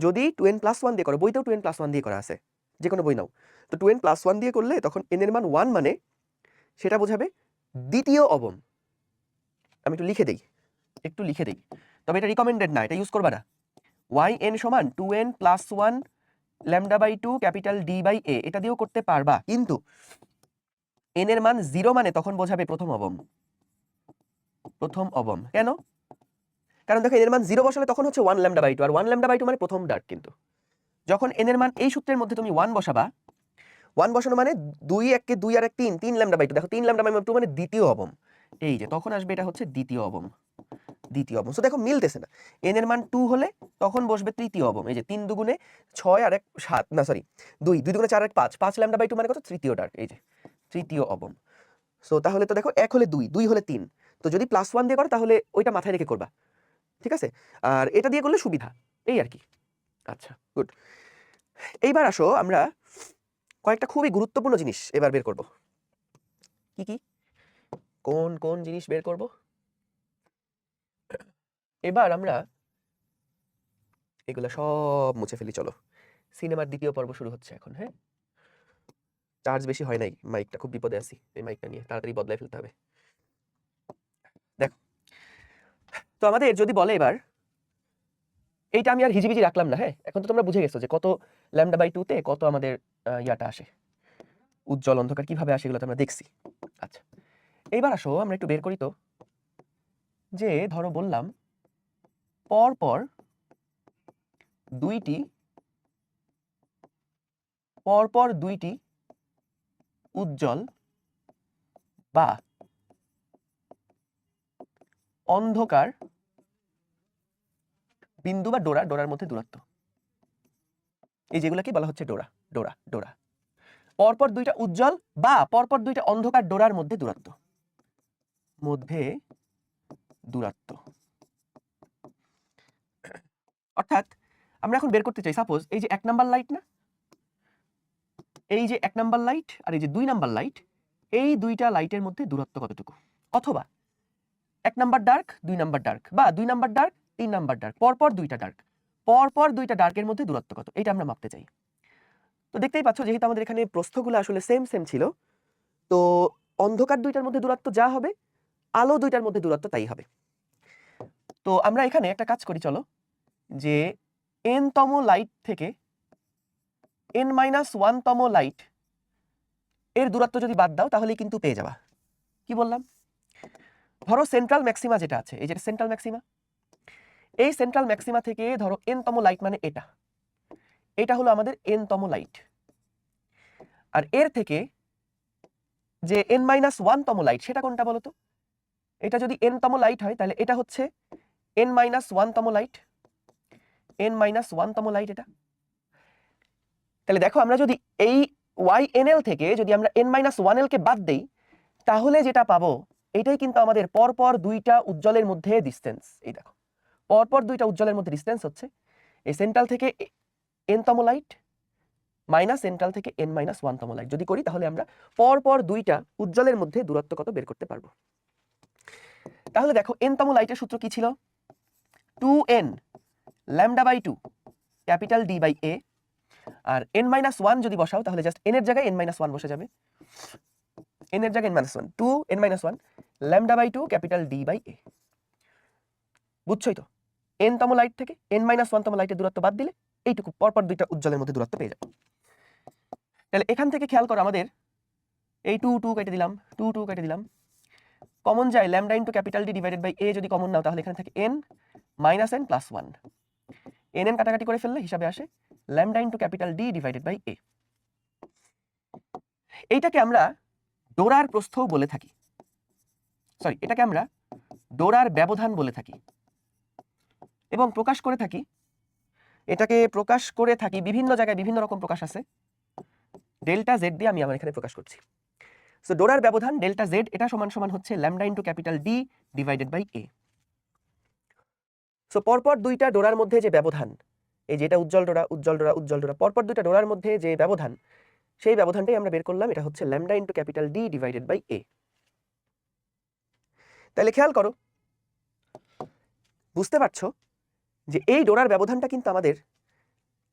যদি 2n+1 দিয়ে করো, বইতেও 2n+1 দিয়ে করা আছে, যে কোনো বই নাও, তো 2n+1 দিয়ে করলে তখন n এর মান 1 মানে সেটা বোঝাবে দ্বিতীয় অবম। আমি একটু লিখে দেই, তবে এটা রিকমেন্ডেড না, এটা ইউজ করবা না। yn সমান 2n+1 λ/2 ক্যাপিটাল D/A, এটা দিয়েও করতে পারবা, কিন্তু n এর মান 0 মানে তখন বোঝাবে প্রথম অবম। কেন? কারণ দেখো n এর মান 0 বসালে তখন হচ্ছে 1 λ/2, আর 1 λ/2 মানে প্রথম ডার্ক। কিন্তু যখন n এর মান এই সূত্রের মধ্যে তুমি 1 বসাবা, 1 বসানো মানে 2 1 কে 2 আর 1 3 λ/2, দেখো 3 λ/2 মানে দ্বিতীয় অবম। এই যে তখন আসবে এটা হচ্ছে দ্বিতীয় অবম। সো দেখো মিলতেছে না, n এর মান 2 হলে তখন বসবে তৃতীয় অবম। এই যে 3 দুগুণে 6 আর 1 7, না সরি 2 দুগুণে 4 আর 1 5, 5 λ/2 মানে কত? তৃতীয় ডার্ক, এই যে তৃতীয় অবম। সো তাহলে তো দেখো 1 হলে 2, 2 হলে 3, তো যদি +1 দিয়ে করো তাহলে ওইটা মাথায় রেখে করবা, ঠিক আছে? আর এটা দিয়ে করলে সুবিধা, এই আর কি। আচ্ছা, গুড। এইবার আসো আমরা কয়েকটা খুবই গুরুত্বপূর্ণ জিনিস এবার বের করব। কি কি? কোন জিনিস বের করব? এবার আমরা এগুলো সব মুছে ফেলি। চলো, সিনেমার দ্বিতীয় পর্ব শুরু হচ্ছে এখন। হ্যাঁ, চার্জ বেশি হয় নাই, মাইকটা খুব বিপদে আছি, এই মাইকটা নিয়ে তাড়াতাড়ি বদলায় ফেলতে হবে। দেখো, তো আমাদের যদি বলে এবার, এইটা আমি আর হিজিবিজি রাখলাম না। হ্যাঁ, এখন তো তোমরা বুঝে গেছো যে কত λ/2 তে কত আমাদের ইয়াটা আসে, উজ্জ্বল অন্ধকার কিভাবে আসে, এগুলো তো আমরা দেখছি। আচ্ছা, এইবার আসো আমরা একটু বের করি তো, যে ধরো বললাম পরপর দুইটি উজ্জ্বল বা অন্ধকার বিন্দু বা ডোরার মধ্যে দূরত্ব, এই যেগুলোকে বলা হচ্ছে ডোরা। পরপর দুইটা উজ্জ্বল বা পরপর দুইটা অন্ধকার ডোরার মধ্যে দূরত্ব, অর্থাৎ আমরা এখন বের করতে চাই, সাপোজ এই যে 1 নাম্বার লাইট না, এই যে 1 নাম্বার লাইট আর এই যে 2 নাম্বার লাইট, এই দুইটা লাইটের মধ্যে দূরত্ব কতটুকু, অথবা 1 নাম্বার ডার্ক 2 নাম্বার ডার্ক, বা 2 নাম্বার ডার্ক 3 নাম্বার ডার্ক, পরপর দুইটা ডার্কের মধ্যে দূরত্ব কত, এটা আমরা মাপতে চাই। তো দেখতেই পাচ্ছ, যেহেতু আমাদের এখানে প্রস্থগুলো আসলে সেম ছিল, তো অন্ধকার দুইটার মধ্যে দূরত্ব যা হবে, আলো দুইটার মধ্যে দূরত্ব তাই হবে। তো আমরা এখানে একটা কাজ করি, চলো, যে n তম লাইট থেকে n-1 তম লাইট এর দূরত্ব যদি বাদ দাও তাহলে কিন্তু পেয়ে যাবা। কি বললাম? ধরো সেন্ট্রাল ম্যাক্সিমা যেটা আছে, এই যে সেন্ট্রাল ম্যাক্সিমা, এই সেন্ট্রাল ম্যাক্সিমা থেকে ধরো n তম লাইট মানে এটা হলো আমাদের n তম লাইট, আর এর থেকে যে n-1 তম লাইট সেটা কোনটা বলো তো? এটা যদি n তম লাইট হয় তাহলে এটা হচ্ছে n-1 তম লাইট, n-1 তম লাইট এটা। তাহলে দেখো, আমরা যদি এই ynl থেকে যদি আমরা n-1l কে বাদ দেই, তাহলে যেটা পাবো এটাই কিন্তু আমাদের পরপর দুইটা উজ্জ্বলের মধ্যে ডিসটেন্স। এই দেখো, পরপর দুইটা উজ্জ্বলের মধ্যে ডিসটেন্স হচ্ছে এই সেন্ট্রাল থেকে n তম লাইট মাইনাস সেন্ট্রাল থেকে n-1 তম লাইট। যদি করি তাহলে আমরা পরপর দুইটা উজ্জ্বলের মধ্যে দূরত্ব কত বের করতে পারবো। তাহলে দেখো, n তম লাইটের সূত্র কি ছিল? 2n λ/2 ক্যাপিটাল D/A, আর n-1 যদি বসাও তাহলে জাস্ট n এর জায়গায় n-1 বসে যাবে, n এর জায়গায় n-1 2 n-1 λ/2 capital D by A। বুঝছই তো, n তম লাইট থেকে n-1 তম লাইটের দূরত্ব বাদ দিলে এইটুকু পরপর দুইটা উজ্জ্বলের মধ্যে দূরত্ব পেয়ে যাবে। তাহলে এখান থেকে খেয়াল করো, আমাদের এই 2 2 কেটে দিলাম, 2 2 কেটে দিলাম, কমন যায় λ into capital D divided by A। যদি কমন নাও তাহলে এখানে থাকে n minus n plus 1, n কাটাকাটি করে ফেললে হিসাবে আসে λ into capital D divided by A। এইটাকে আমরা ডোরার প্রস্থ বলে থাকি, সরি এটাকে আমরা ডোরার ব্যবধান বলে থাকি, এবং প্রকাশ করে থাকি, এটাকে প্রকাশ করে থাকি বিভিন্ন জায়গায় বিভিন্ন রকম প্রকাশ আছে। ডেল্টা জেড দিয়ে আমি আমার এখানে প্রকাশ করছি। সো ডোরার ব্যবধান ডেল্টা জেড এটা সমান সমান হচ্ছে λ into capital D divided by A। So পরপর দুইটা ডোরার মধ্যে যে ব্যবধান, এই যে এটা উজ্জ্বল ডোরা উজ্জ্বল ডোরা উজ্জ্বল ডোরা, পরপর দুইটা ডোরার মধ্যে যে ব্যবধান, সেই ব্যবধানটাই আমরা বের করলাম, এটা হচ্ছে λ into capital D divided by A। তাহলে খেয়াল করো, বুঝতে পারছো যে এই ডোরার ব্যবধানটা কিন্তু আমাদের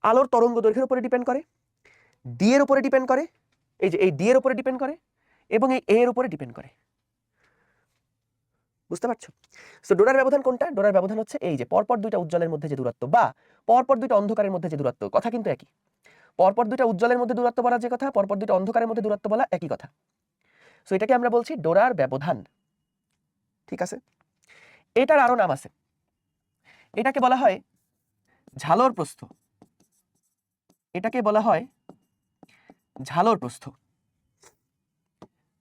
আলোর তরঙ্গ দৈর্ঘ্যের উপরে ডিপেন্ড করে, ডি এর উপরে ডিপেন্ড করে, এই যে এই ডি এর উপরে ডিপেন্ড করে, এবং এই এ এর উপরে ডিপেন্ড করে। বুঝতে পারছো? সো ডোরার ব্যবধান কোনটা? ডোরার ব্যবধান হচ্ছে এই যে পরপর দুইটা উজ্জ্বলের মধ্যে যে দূরত্ব, বা পরপর দুইটা অন্ধকারের মধ্যে যে দূরত্ব, কথা কিন্তু একই। পরপর দুইটা উজ্জ্বলের মধ্যে দূরত্ব বলা যে কথা, পরপর দুইটা অন্ধকারের মধ্যে দূরত্ব বলা একই কথা। সো এটাকে আমরা বলছি ডোরার ব্যবধান। ঠিক আছে, এটার আরো নাম আছে, এটাকে বলা হয় ঝালর প্রস্থ, এটাকে বলা হয় ঝালর প্রস্থ,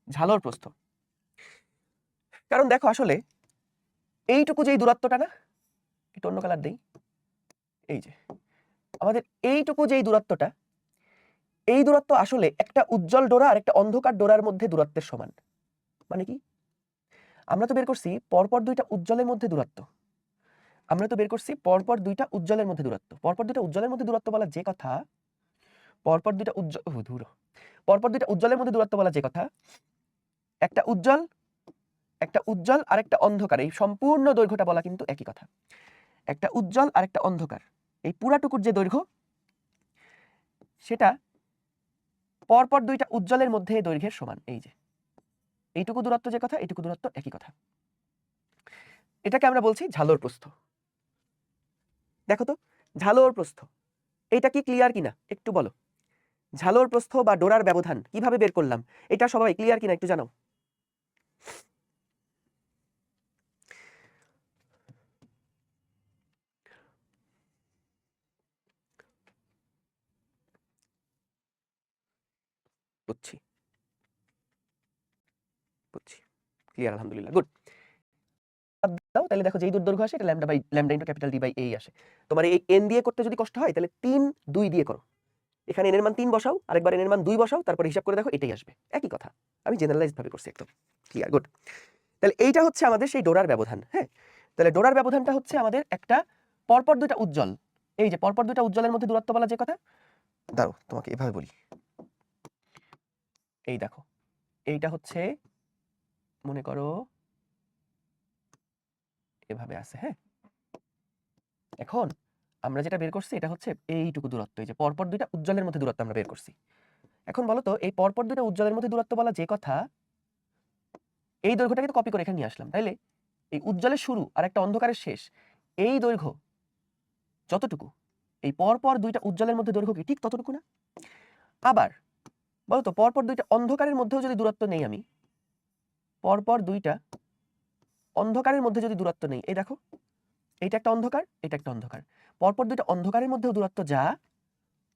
ঝালর প্রস্থ। কারণ দেখো আসলে এইটুকু যেই দূরত্বটা না, একটু অন্য কালার দেই, এই যে আমাদের এইটুকু যেই দূরত্বটা, এই দূরত্ব আসলে একটা উজ্জ্বল ডোরা আর একটা অন্ধকার ডোরার মধ্যে দূরত্বের সমান। মানে কি? আমরা তো বের করছি পরপর দুইটা উজ্জ্বলের মধ্যে দূরত্ব, আমরা তো বের করছি পরপর দুইটা উজ্জ্বলের মধ্যে দূরত্ব, পরপর দুইটা উজ্জ্বলের মধ্যে দূরত্ব বলা যে কথা, পরপর দুইটা পরপর দুইটা উজ্জ্বলের মধ্যে দূরত্ব বলা যে কথা, একটা উজ্জ্বল আর একটা অন্ধকার, এই সম্পূর্ণ দৈর্ঘ্যটা বলা কিন্তু একই কথা। একটা উজ্জ্বল আর একটা অন্ধকার, এই পুরাটুকুর যে দৈর্ঘ্য, সেটা পরপর দুইটা উজ্জ্বলের মধ্যে দৈর্ঘ্যের সমান। এই যে এইটুকু দূরত্ব যে কথা, এইটুকু দূরত্ব একই কথা। এটাকে আমরা বলছি ঝালর প্রস্থ। দেখো তো ঝালর প্রস্থ, এইটা কি ক্লিয়ার কিনা একটু বলো। ঝালর প্রস্থ বা ডোরার ব্যবধান কিভাবে বের করলাম, এটা সবাই ক্লিয়ার কিনা একটু জানাও। বুঝছি, ক্লিয়ার, আলহামদুলিল্লাহ, গুড। দাও তাহলে দেখো যেই দৈর্ঘ্য আসে এটা lambda into capital D by এই আসে। তোমার এই এন দিয়ে করতে যদি কষ্ট হয় তাহলে 3 2 দিয়ে করো, এখানে এন এর মান 3 বসাও, আরেকবার এন এর মান 2 বসাও, তারপর হিসাব করে দেখো এটাই আসবে, একই কথা। আমি জেনারেলাইজড ভাবে করছি একদম ক্লিয়ার, গুড। তাহলে এইটা হচ্ছে আমাদের সেই ডোরার ব্যবধান। হ্যাঁ, তাহলে ডোরার ব্যবধানটা হচ্ছে আমাদের একটা পরপর দুইটা উজ্জ্বল, এই যে পরপর দুইটা উজ্জ্বলের মধ্যে দূরত্ব বলা যে কথা। দাঁড়াও তোমাকে এভাবে বলি, এই দেখো এইটা হচ্ছে মনে করো এভাবে আছে। হ্যাঁ, এখন আমরা যেটা বের করছি এটা হচ্ছে এইটুকু দূরত্ব, এই যে পরপর দুইটা উজ্জ্বলের মধ্যে দূরত্ব আমরা বের করছি। এখন বলো তো এই পরপর দুইটা উজ্জ্বলের মধ্যে দূরত্ব বলা যে কথা, এই দৈর্ঘ্যটাকে তো কপি করে এখানে নিয়ে আসলাম, তাইলে এই উজ্জ্বলের শুরু আর একটা অন্ধকারের শেষ, এই দৈর্ঘ্য যতটুকু, এই পরপর দুইটা উজ্জ্বলের মধ্যে দৈর্ঘ্য কি ঠিক ততটুকু না? আবার বলো তো পরপর দুইটা অন্ধকারের মধ্যেও যদি দূরত্ব নেই আমি, পরপর দুইটা অন্ধকারের মধ্যে যদি দূরত্ব নেই, এই দেখো এইটা একটা অন্ধকার, এটা একটা অন্ধকার, পরপর দুইটা অন্ধকারের মধ্যেও দূরত্ব যা,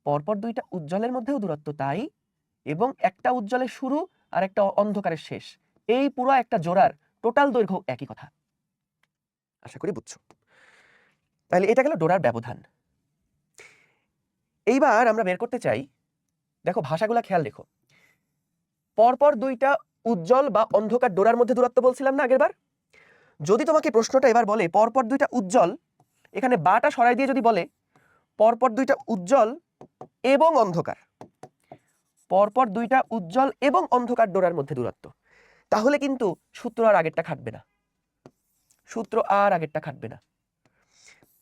পরপর দুইটা উজ্জ্বলের মধ্যেও দূরত্ব তাই, এবং একটা উজ্জ্বলের শুরু আর একটা অন্ধকারের শেষ, এই পুরো একটা জোড়ার টোটাল দৈর্ঘ্য একই কথা। আশা করি বুঝছো। তাহলে এটা গেল ডোরার ব্যবধান। এইবার আমরা বের করতে চাই, দেখো ভাষাগুলা খেয়াল রেখো, পরপর দুইটা উজ্জ্বল বা অন্ধকার ডোরার মধ্যে দূরত্ব বলছিলাম না আগেরবার। যদি তোমাকে প্রশ্নটা এবার বলে পরপর দুইটা উজ্জ্বল, এখানে বাটা সরাই দিয়ে যদি বলে পরপর দুইটা উজ্জ্বল এবং অন্ধকার, পরপর দুইটা উজ্জ্বল এবং অন্ধকার ডোরার মধ্যে দূরত্ব, তাহলে কিন্তু সূত্র আর আগেরটা খাটবে না, সূত্র আর আগেরটা খাটবে না।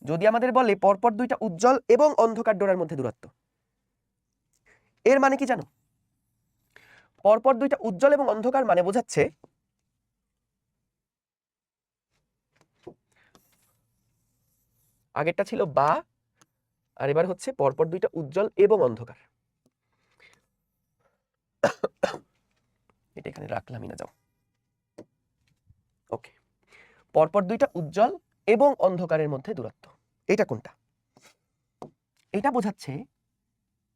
যদি আমাদের বলে পরপর দুইটা উজ্জ্বল এবং অন্ধকার ডোরার মধ্যে দূরত্ব, এর মানে কি জানো? পরপর দুইটা উজ্জ্বল এবং অন্ধকার মানে বোঝাচ্ছে আগেরটা ছিল বা, আর এবার হচ্ছে পরপর দুইটা উজ্জ্বল এবং অন্ধকার। এটা এখানে রাখলামই না, যাও। ওকে, পরপর দুইটা উজ্জ্বল এবং অন্ধকারের মধ্যে দূরত্ব, এটা কোনটা? এটা বোঝাচ্ছে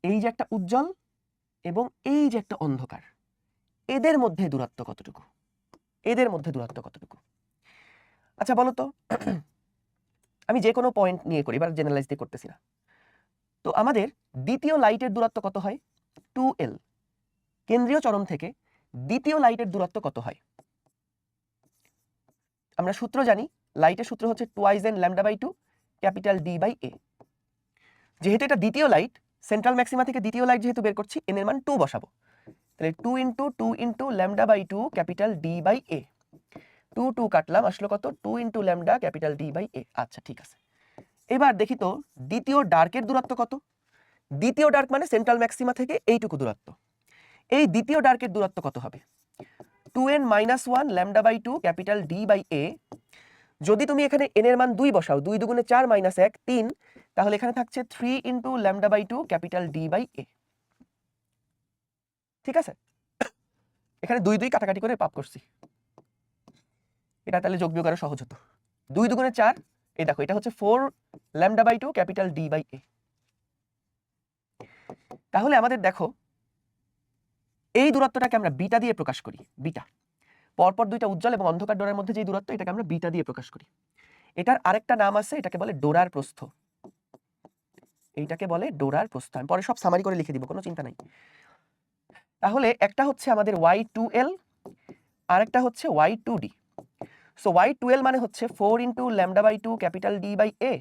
এই যে একটা উজ্জ্বল এবং এই যে একটা অন্ধকার, এদের মধ্যে দূরত্ব কতটুকু, এদের মধ্যে দূরত্ব কতটুকু। আচ্ছা বলো তো, আমি যে কোনো পয়েন্ট নিয়ে করি, এবার জেনারেলাইজ দিয়ে করতেছি না। তো আমাদের দ্বিতীয় লাইটের দূরত্ব কত হয়? 2L। কেন্দ্রীয় চরম থেকে দ্বিতীয় লাইটের দূরত্ব কত হয়? আমরা সূত্র জানি, লাইটের সূত্র হচ্ছে 2n λ/2 ক্যাপিটাল D/A। যেহেতু এটা দ্বিতীয় লাইট, সেন্ট্রাল ম্যাক্সিমা থেকে দ্বিতীয় লাইট যেহেতু বের করছি, n এর মান 2 বসাবো, তাহলে 2 × λ/2 ক্যাপিটাল D/A। 2 2 কাটলাম, আসলো কত? 2 × λ ক্যাপিটাল D/A। আচ্ছা ঠিক আছে, এবার দেখি তো দ্বিতীয় ডার্কের দূরত্ব কত। দ্বিতীয় ডার্ক মানে সেন্ট্রাল ম্যাক্সিমা থেকে এইটুকু দূরত্ব। এই দ্বিতীয় ডার্কের দূরত্ব কত হবে? 2n - 1 λ/2 capital D/A। যদি তুমি এখানে n এর মান 2 বসাও, 2 2 4 - 1 3, তাহলে এখানে থাকছে 3 × λ/2 ক্যাপিটাল D/A। ঠিক আছে, এখানে 2 2 কাটাকাটি করে পাপ করছি, এটা তাহলে যোগ বিয়োগ আরো সহজ হতো। 2 2 4, এই দেখো এটা হচ্ছে 4 λ/2 ক্যাপিটাল D/A। তাহলে আমাদের দেখো এই দূরত্বটাকে আমরা বিটা দিয়ে প্রকাশ করি। বিটা, পরপর দুইটা উজ্জ্বল এবং অন্ধকার ডোরার মধ্যে যে দূরত্ব, এটাকে আমরা বিটা দিয়ে প্রকাশ করি। এটার আরেকটা নাম আছে, এটাকে বলে ডোরার প্রস্থ। এইটাকে বলে ডোরার প্রস্থ। আমি পরে সব সামারি করে লিখে দিব, কোনো চিন্তা নাই। তাহলে একটা হচ্ছে আমাদের y2l, আর একটা হচ্ছে y2d। সো y2l মানে হচ্ছে 4 × λ/2 ক্যাপিটাল D/A,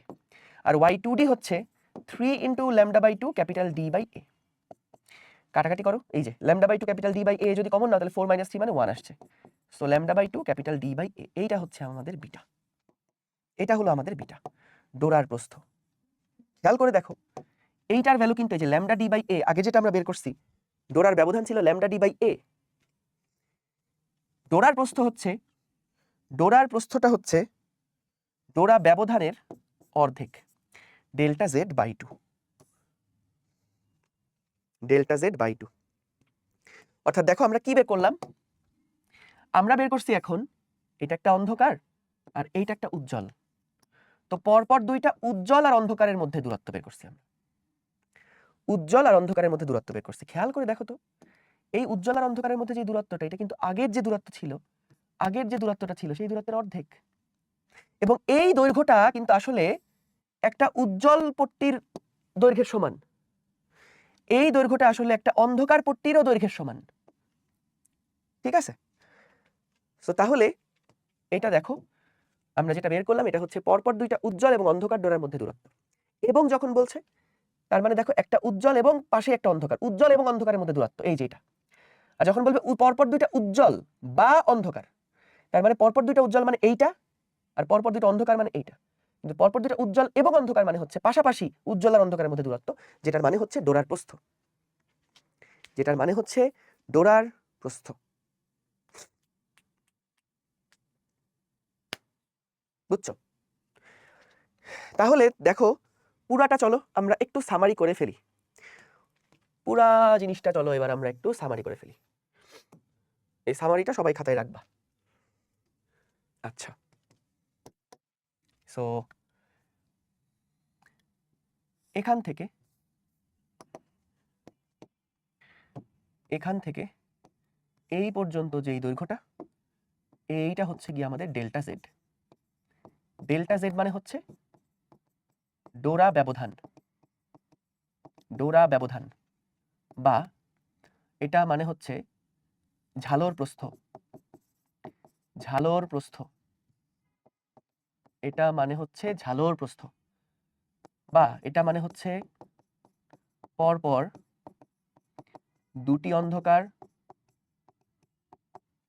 আর y2d হচ্ছে 3 × λ/2 ক্যাপিটাল D/A। কাটাকাটি করো, এই যে λ/2 ক্যাপিটাল D/A যদি কমন না, তাহলে 4 - 3 মানে 1 আসছে। সো λ/2 ক্যাপিটাল D/A, এইটা হচ্ছে আমাদের বিটা। এটা হলো আমাদের বিটা, ডোরার প্রস্থ। খেয়াল করে দেখো, এইটার ভ্যালু কিন্তু এই যে λ/d/a, আগে যেটা আমরা বের করছি, ডোরার ব্যবধান ছিল λ/d/a। ডোরার প্রস্থ হচ্ছে, ডোরার প্রস্থটা হচ্ছে ডোরা ব্যবধানের অর্ধেক, Δz/2। Δz/2, অর্থাৎ দেখো আমরা কি বের করলাম? আমরা বের করছি এখন এটা একটা অন্ধকার আর এইটা একটা উজ্জ্বল। তো পরপর দুইটা উজ্জ্বল আর অন্ধকারের মধ্যে দূরত্ব বের করছি আমরা, উজ্জ্বল আর অন্ধকারের মধ্যে দূরত্ব বের করছি। খেয়াল করে দেখো তো, এই উজ্জ্বল আর অন্ধকারের মধ্যে যে দূরত্বটা, এটা কিন্তু আগের যে দূরত্ব ছিল, আগের যে দূরত্বটা ছিল সেই দূরত্বের অর্ধেক। এবং এই দৈর্ঘ্যটা কিন্তু আসলে একটা উজ্জ্বল পট্টির দৈর্ঘ্যের সমান, এই দৈর্ঘ্যটা আসলে একটা অন্ধকার পট্টিরও দৈর্ঘ্যের সমান। ঠিক আছে, সো তাহলে এটা দেখো আমরা যেটা বের করলাম, এটা হচ্ছে পরপর দুইটা উজ্জ্বল এবং অন্ধকার ডোরার মধ্যে দূরত্ব। এবং যখন বলছে, তার মানে দেখো একটা উজ্জ্বল এবং পাশে একটা অন্ধকার, উজ্জ্বল এবং অন্ধকারের মধ্যে দূরত্ব এই যে এটা। আর যখন বলবে পরপর দুইটা উজ্জ্বল বা অন্ধকার, তার মানে পরপর দুইটা উজ্জ্বল মানে এইটা, আর পরপর দুইটা অন্ধকার মানে এইটা। কিন্তু পরপর দুইটা উজ্জ্বল এবং অন্ধকার মানে হচ্ছে পাশাপাশি উজ্জ্বল আর অন্ধকারের মধ্যে দূরত্ব, যেটার মানে হচ্ছে ডোরার প্রস্থ, যেটার মানে হচ্ছে ডোরার প্রস্থ। বুঝছো? তাহলে দেখো পুরাটা চলো আমরা একটু সামারি করে ফেলি, পুরা জিনিসটা চলো এবার আমরা একটু সামারি করে ফেলি। এই সামারিটা সবাই খাতায় রাখবা। আচ্ছা, সো এখান থেকে এই পর্যন্ত যেই দৈর্ঘ্যটা, এইটা হচ্ছে গিয়ে আমাদের ডেল্টা জেড। ডেল্টা জেড মানে হচ্ছে ডোরা ব্যবধান, ডোরা ব্যবধান, বা এটা মানে হচ্ছে ঝালর প্রস্থ, ঝালর প্রস্থ, এটা মানে হচ্ছে ঝালর প্রস্থ, বা এটা মানে হচ্ছে পরপর দুটি অন্ধকার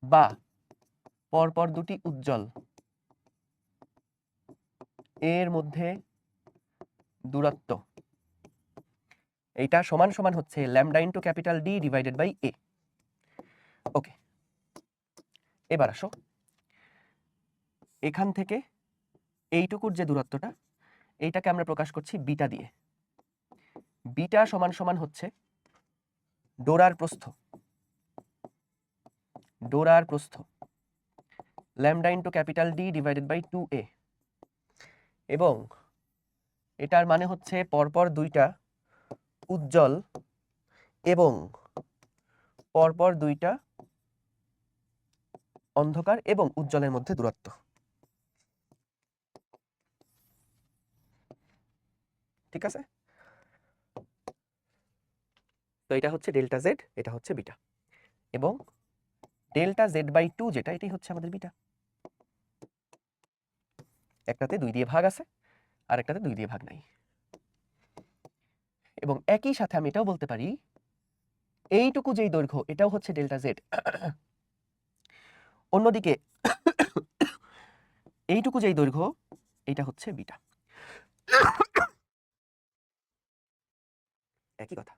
বা পরপর দুটি উজ্জ্বল এর মধ্যে দূরত্ব, এইটা সমান সমান হচ্ছে λ × ক্যাপিটাল D/A। এবার আসো, এখান থেকে এইটুকুর যে দূরত্বটা, এইটাকে আমরা প্রকাশ করছি বিটা দিয়ে। বিটা সমান সমান হচ্ছে ডোরার প্রস্থ, ডোরার প্রস্থ lambda into capital D divided by 2a, এবং এটার মানে হচ্ছে পরপর দুইটা উজ্জ্বল এবং পরপর দুইটা অন্ধকার এবং উজ্জ্বলের মধ্যে দূরত্ব। ঠিক আছে, তো এটা হচ্ছে ডেল্টা জেড, এটা হচ্ছে বিটা, এবং ডেল্টা জেড বাই 2 যেটা, এটাই হচ্ছে আমাদের বিটা। একটাতে 2 দিয়ে ভাগ আছে আর একটাতে 2 দিয়ে ভাগ নাই। এবং একই সাথে আমি এটাও বলতে পারি এইটুকু যেই দৈর্ঘ্য এটাও হচ্ছে ডেল্টা জেড, অন্যদিকে এইটুকু যেই দৈর্ঘ্য এটা হচ্ছে বিটা। একই কথা।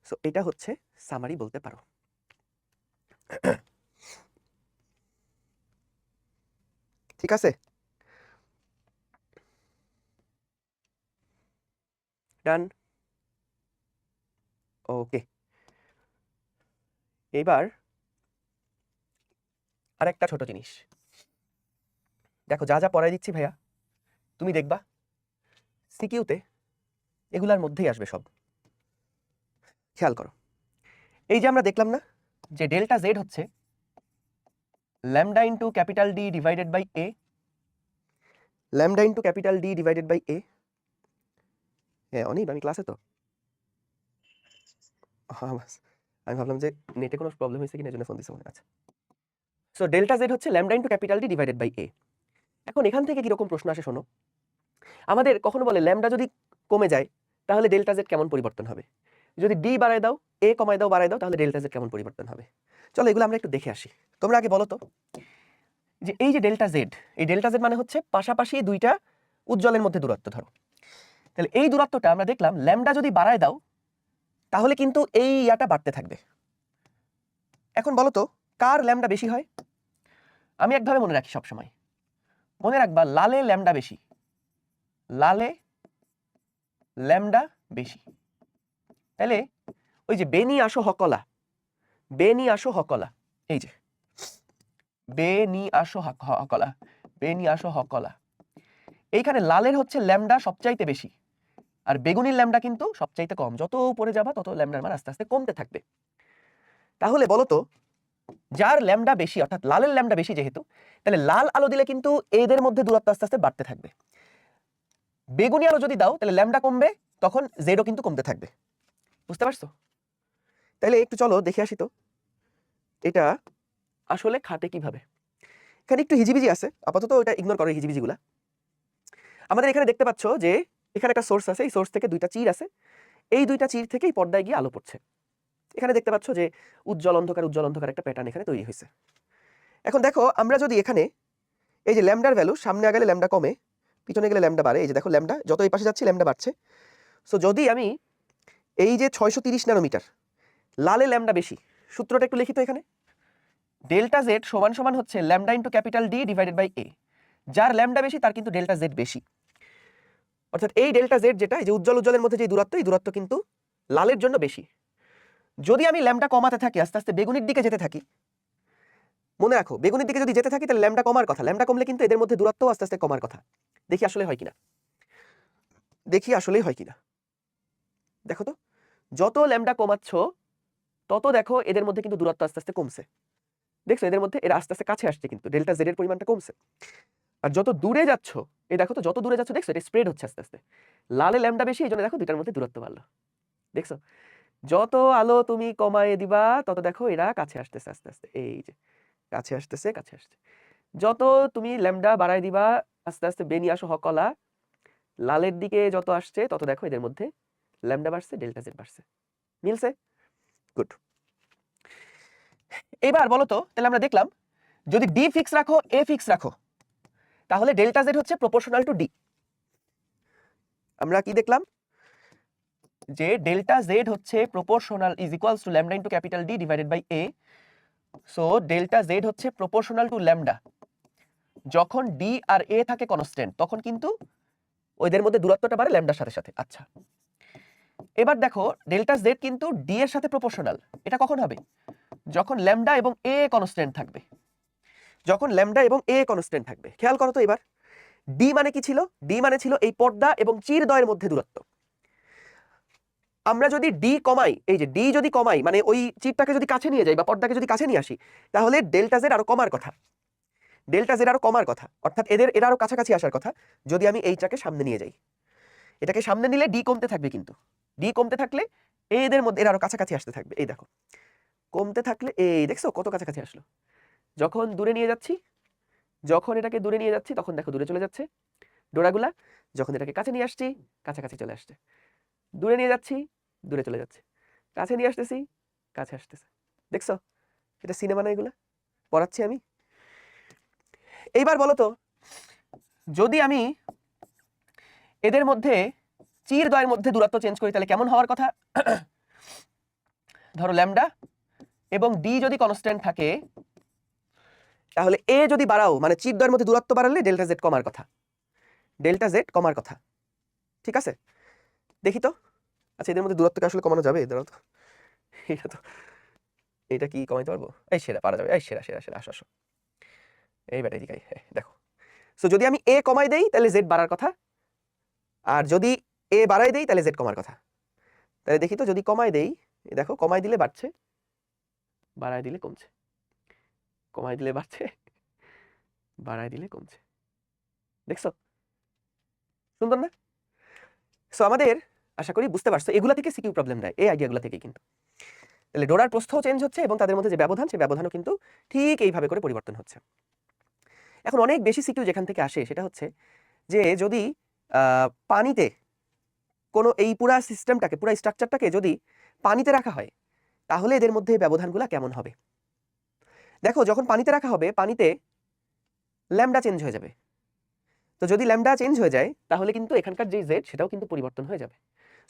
সো এটা হচ্ছে সামারি বলতে পারো। ঠিক আছে, ডান। ওকে, এবার আরেকটা ছোট জিনিস দেখো, যা যা পড়াই দিচ্ছি ভাইয়া তুমি দেখবা সিকিউতে এগুলার মধ্যেই আসবে সব। খেয়াল করো, এই যে আমরা দেখলাম না যে ডেল্টা জেড হচ্ছে lambda into capital D divided by A, lambda into capital D divided by A. হ্যাঁ অনিব, আমি ক্লাসে তো। হ্যাঁ, আমি ভাবলাম যে নেটে কোনো প্রবলেম হয়েছে কিনা, এজন্য ফোন দিছে মনে আছে। সো ডেল্টা জেড হচ্ছে lambda into capital D divided by A. এখন এখান থেকে কিরকম প্রশ্ন আসে শোনো, আমাদের কখনো বলে ল্যামডা যদি কমে যায় তাহলে ডেল্টা জেড কেমন পরিবর্তন হবে, যদি ডি বাড়ায় দাও, এ কমায় দাও, বাড়ায় দাও, তাহলে ডেল্টা জেড কেমন পরিবর্তন হবে। চলো এগুলো আমরা একটু দেখে আসি। তোমরা আগে বলো তো যে এই যে ডেল্টা জেড, এই ডেল্টা জেড মানে হচ্ছে পাশাপাশি দুইটা উজ্জ্বলের মধ্যে দূরত্ব ধরো। তাহলে এই দূরত্বটা আমরা দেখলাম ল্যামডা যদি বাড়ায় দাও তাহলে কিন্তু এই ইয়াটা বাড়তে থাকবে। এখন বলো তো কার ল্যামডা বেশি হয়? আমি একভাবে মনে রাখি সবসময়, মনে রাখবা লালে ল্যামডা বেশি, লালে ল্যামডা বেশি। তাহলে ওই যে বেনি আসো হকলা, বেনি আসো হকলা, এই যে বেনি আসো হকলা, বেনি আসো হকলা, এইখানে লালের হচ্ছে ল্যামডা সবচাইতে বেশি আর বেগুনির ল্যামডা কিন্তু সবচাইতে কম। যত উপরে যাবা তত ল্যামডার মান আস্তে আস্তে কমতে থাকবে। তাহলে বলো তো যার ল্যামডা বেশি অর্থাৎ লালের ল্যামডা বেশি যেহেতু, তাহলে লাল আলো দিলে কিন্তু এদের মধ্যে দূরত্ব আস্তে আস্তে বাড়তে থাকবে। বেগুনি আলো যদি দাও তাহলে ল্যামডা কমবে, তখন জেডও কিন্তু কমতে থাকবে। বুঝতে পারছো? তাহলে একটু চলো দেখে আসি তো এটা আসলে খাটে কিভাবে। এখানে একটু হিজিবিজি আছে, আপাতত এটা ইগনোর করো হিজিবিজিগুলা। আমাদের এখানে দেখতে পাচ্ছ যে এখানে একটা সোর্স আছে, এই সোর্স থেকে দুইটা চির আছে, এই দুইটা চির থেকেই পর্দায় গিয়ে আলো পড়ছে। এখানে দেখতে পাচ্ছ যে উজ্জ্বল অন্ধকার একটা প্যাটার্ন এখানে তৈরি হয়েছে। এখন দেখো আমরা যদি এখানে এই যে ল্যামডার ভ্যালু সামনে গেলে ল্যামডা কমে, পিছনে গেলে ল্যামডা বাড়ে, এই যে দেখো ল্যামডা যত এই পাশে যাচ্ছে ল্যামডা বাড়ছে। সো যদি আমি এই যে 630 ন্যানোমিটার, লালে ল্যামডা বেশি, সূত্রটা একটু লিখিত এখানে, ডেল্টা জেড সমান সমান হচ্ছে lambda into capital D divided by A. যার ল্যামডা বেশি তার কিন্তু ডেল্টা জেড বেশি, অর্থাৎ এই ডেল্টা জেড যেটা, এই যে উজ্জ্বলের মধ্যে যে দূরত্ব, এই দূরত্ব কিন্তু লালের জন্য বেশি। যদি আমি ল্যামডা কমাতে থাকি, আস্তে আস্তে বেগুনির দিকে যেতে থাকি, মনে রাখো বেগুনির দিকে যদি যেতে থাকি তাহলে ল্যামডা কমার কথা, ল্যামডা কমলে কিন্তু এদের মধ্যে দূরত্ব আস্তে আস্তে কমার কথা। দেখি আসলে হয় কিনা, দেখি আসলেই হয় কিনা। দেখো তো যত ল্যামডা কমাচ্ছ তত দেখো এদের মধ্যে কিন্তু দূরত্ব আস্তে আস্তে কমছে। দেখছো এদের মধ্যে এরা আস্তে আস্তে কাছে আসছে, কিন্তু ডেল্টা জেড এর পরিমাণটা কমছে। আর যত দূরে যাচ্ছ, এই দেখো তো যত দূরে যাচ্ছ দেখছো এটা স্প্রেড হচ্ছে আস্তে আস্তে, লালে ল্যামডা বেশি, এই জন্য দেখো দুটার মধ্যে দূরত্ব বাড়লো। দেখছো যত আলো তুমি কমায় দিবা তত দেখো এরা কাছে আসতেছে আস্তে আস্তে, এই যে কাছে আসতেছে, কাছে আসছে। যত তুমি ল্যামডা বাড়ায় দিবা আস্তে আস্তে বেনি আসো হকলা, লালের দিকে যত আসছে তত দেখো এদের মধ্যে ল্যামডা বাড়ছে, ডেল্টা জেড বাড়ছে। মিলছে? গুড। এবার বলো তো তাহলে আমরা দেখলাম যদি ডি ফিক্স রাখো, এ ফিক্স রাখো, তাহলে ডেল্টা জেড হচ্ছে প্রপোর্শনাল টু ডি। আমরা কি দেখলাম যে ডেল্টা জেড হচ্ছে proportional is equals to lambda into capital D divided by A. So delta Z হচ্ছে প্রপোর্শনাল টু ল্যামডা। যখন ডি আর এ থাকে কনস্ট্যান্ট তখন কিন্তু ওদের মধ্যে দূরত্বটা বাড়ে ল্যামডার সাথে সাথে। আচ্ছা, এবার দেখো ডেল্টা জেড কিন্তু ডি এর সাথে প্রপোর্শনাল। এটা কখন হবে? যখন ল্যামডা এবং এ কনস্ট্যান্ট থাকবে। যখন ল্যামডা এবং এ কনস্ট্যান্ট থাকবে। খেয়াল করো তো এবার, ডি মানে কি ছিল? ডি মানে ছিল এই পর্দা এবং চিরদ্বয়ের মধ্যে দূরত্ব। আমরা যদি ডি কমাই, এই যে ডি যদি কমাই মানে ওই চিরটাকে যদি কাছে নিয়ে যাই বা পর্দাকে যদি কাছে নিয়ে আসি, তাহলে ডেল্টা জেড আরো কমার কথা। ডেল্টা জেড আরো কমার কথা, অর্থাৎ এরা আরো কাছাকাছি আসার কথা যদি আমি এইটাকে সামনে নিয়ে যাই। এটাকে সামনে নিলে ডি কমতে থাকবে, কিন্তু ডি কমতে থাকলে এদের মধ্যে এরা আরো কাছাকাছি আসতে থাকবে। এই দেখো কমতে থাকলে এই দেখছো কত কাছাকাছি আসলো। যখন দূরে নিয়ে যাচ্ছি, যখন এটাকে দূরে নিয়ে যাচ্ছি তখন দেখো দূরে চলে যাচ্ছে ডোরাগুলা। যখন এটাকে কাছে নিয়ে আসছি কাছাকাছি চলে আসছে। দূরে নিয়ে যাচ্ছি দূরে চলে যাচ্ছে, কাছে নিয়ে আসতেছি কাছে আসতেছে। দেখছো এটা সিনেমা না, এগুলো পড়াচ্ছি আমি। এইবার বলো তো, যদি আমি এদের মধ্যে চিরদ্বয়ের মধ্যে দূরত্ব চেঞ্জ করি তাহলে কেমন হওয়ার কথা? ধরো ল্যামডা এবং ডি যদি কনস্ট্যান্ট থাকে, তাহলে এ যদি বাড়াও মানে চিরদ্বয়ের মধ্যে দূরত্ব বাড়ালে ডেল্টা জেড কমার কথা। ডেল্টা জেড কমার কথা, ঠিক আছে? দেখি তো, আচ্ছা এদের মধ্যে দূরত্বকে আসলে কমানো যাবে? দাঁড়াও তো, এটা তো এটা কি কমাইতে পারবো? এই সেরা পারা যাবে, এই সেরা সেরা সেরা আসো আসো, এই ব্যাটারি দিকাই দেখো। সো যদি আমি এ কমাই দেই তাহলে জেড বাড়ার কথা, আর যদি এ বাড়াই দেই তাহলে জেড কমার কথা। তাহলে দেখি তো, যদি কমাই দেই, দেখো কমাই দিলে বাড়ছে, বাড়াই দিলে কমছে, কমাই দিলে বাড়ছে, বাড়াই দিলে কমছে। দেখছো সুন্দর না? সো আমাদের আশা করি বুঝতে পারছো, এগুলা থেকে সিকিউ প্রবলেম দেয়, এই আইডিয়াগুলো থেকে কিন্তু। তাহলে ডোরার প্রস্থও চেঞ্জ হচ্ছে এবং তাদের মধ্যে যে ব্যবধান, সেই ব্যবধানও কিন্তু ঠিক এইভাবে করে পরিবর্তন হচ্ছে। এখন অনেক বেশি সিকিউ যেখান থেকে আসে সেটা হচ্ছে যে যদি পানিতে কোনো এই পুরা সিস্টেমটাকে, পুরা স্ট্রাকচারটাকে যদি পানিতে রাখা হয় তাহলে এদের মধ্যে ব্যবধানগুলো কেমন হবে। দেখো যখন পানিতে রাখা হবে, পানিতে ল্যামডা চেঞ্জ হয়ে যাবে। তো যদি ল্যামডা চেঞ্জ হয়ে যায় তাহলে কিন্তু এখানকার যে জেড সেটাও কিন্তু পরিবর্তন হয়ে যাবে।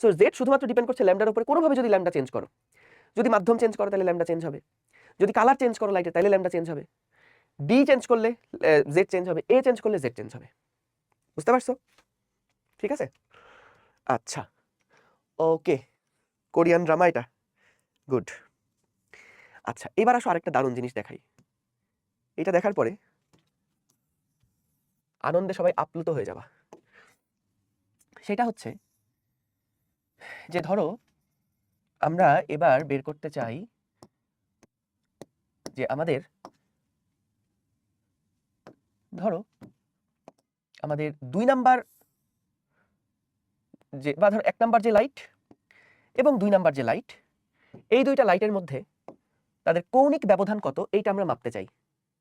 সো জেড শুধুমাত্র ডিপেন্ড করছে ল্যামডার উপরে। কোনোভাবে যদি ল্যামডা চেঞ্জ করো, যদি মাধ্যম চেঞ্জ করো তাহলে ল্যামডা চেঞ্জ হবে, যদি কালার চেঞ্জ করো লাইটের তাহলে ল্যামডা চেঞ্জ হবে, ডি চেঞ্জ করলে জেড চেঞ্জ হবে, এ চেঞ্জ করলে জেড চেঞ্জ হবে। বুঝতে পারছো? ঠিক আছে, আচ্ছা ওকে, কোরিয়ান ড্রামা এটা, গুড। আচ্ছা এবার আসো আরেকটা দারুণ জিনিস দেখাই। এটা দেখার পরে আনন্দে সবাই আপ্লুত হয়ে যাবা। সেটা হচ্ছে যে ধরো আমরা এবার বের করতে চাই যে আমাদের, ধরো আমাদের 2 নাম্বার যে, বা ধরো 1 নাম্বার যে লাইট এবং 2 নাম্বার যে লাইট, এই দুইটা লাইটের মধ্যে তাদের কৌণিক ব্যবধান কত এইটা আমরা মাপতে চাই,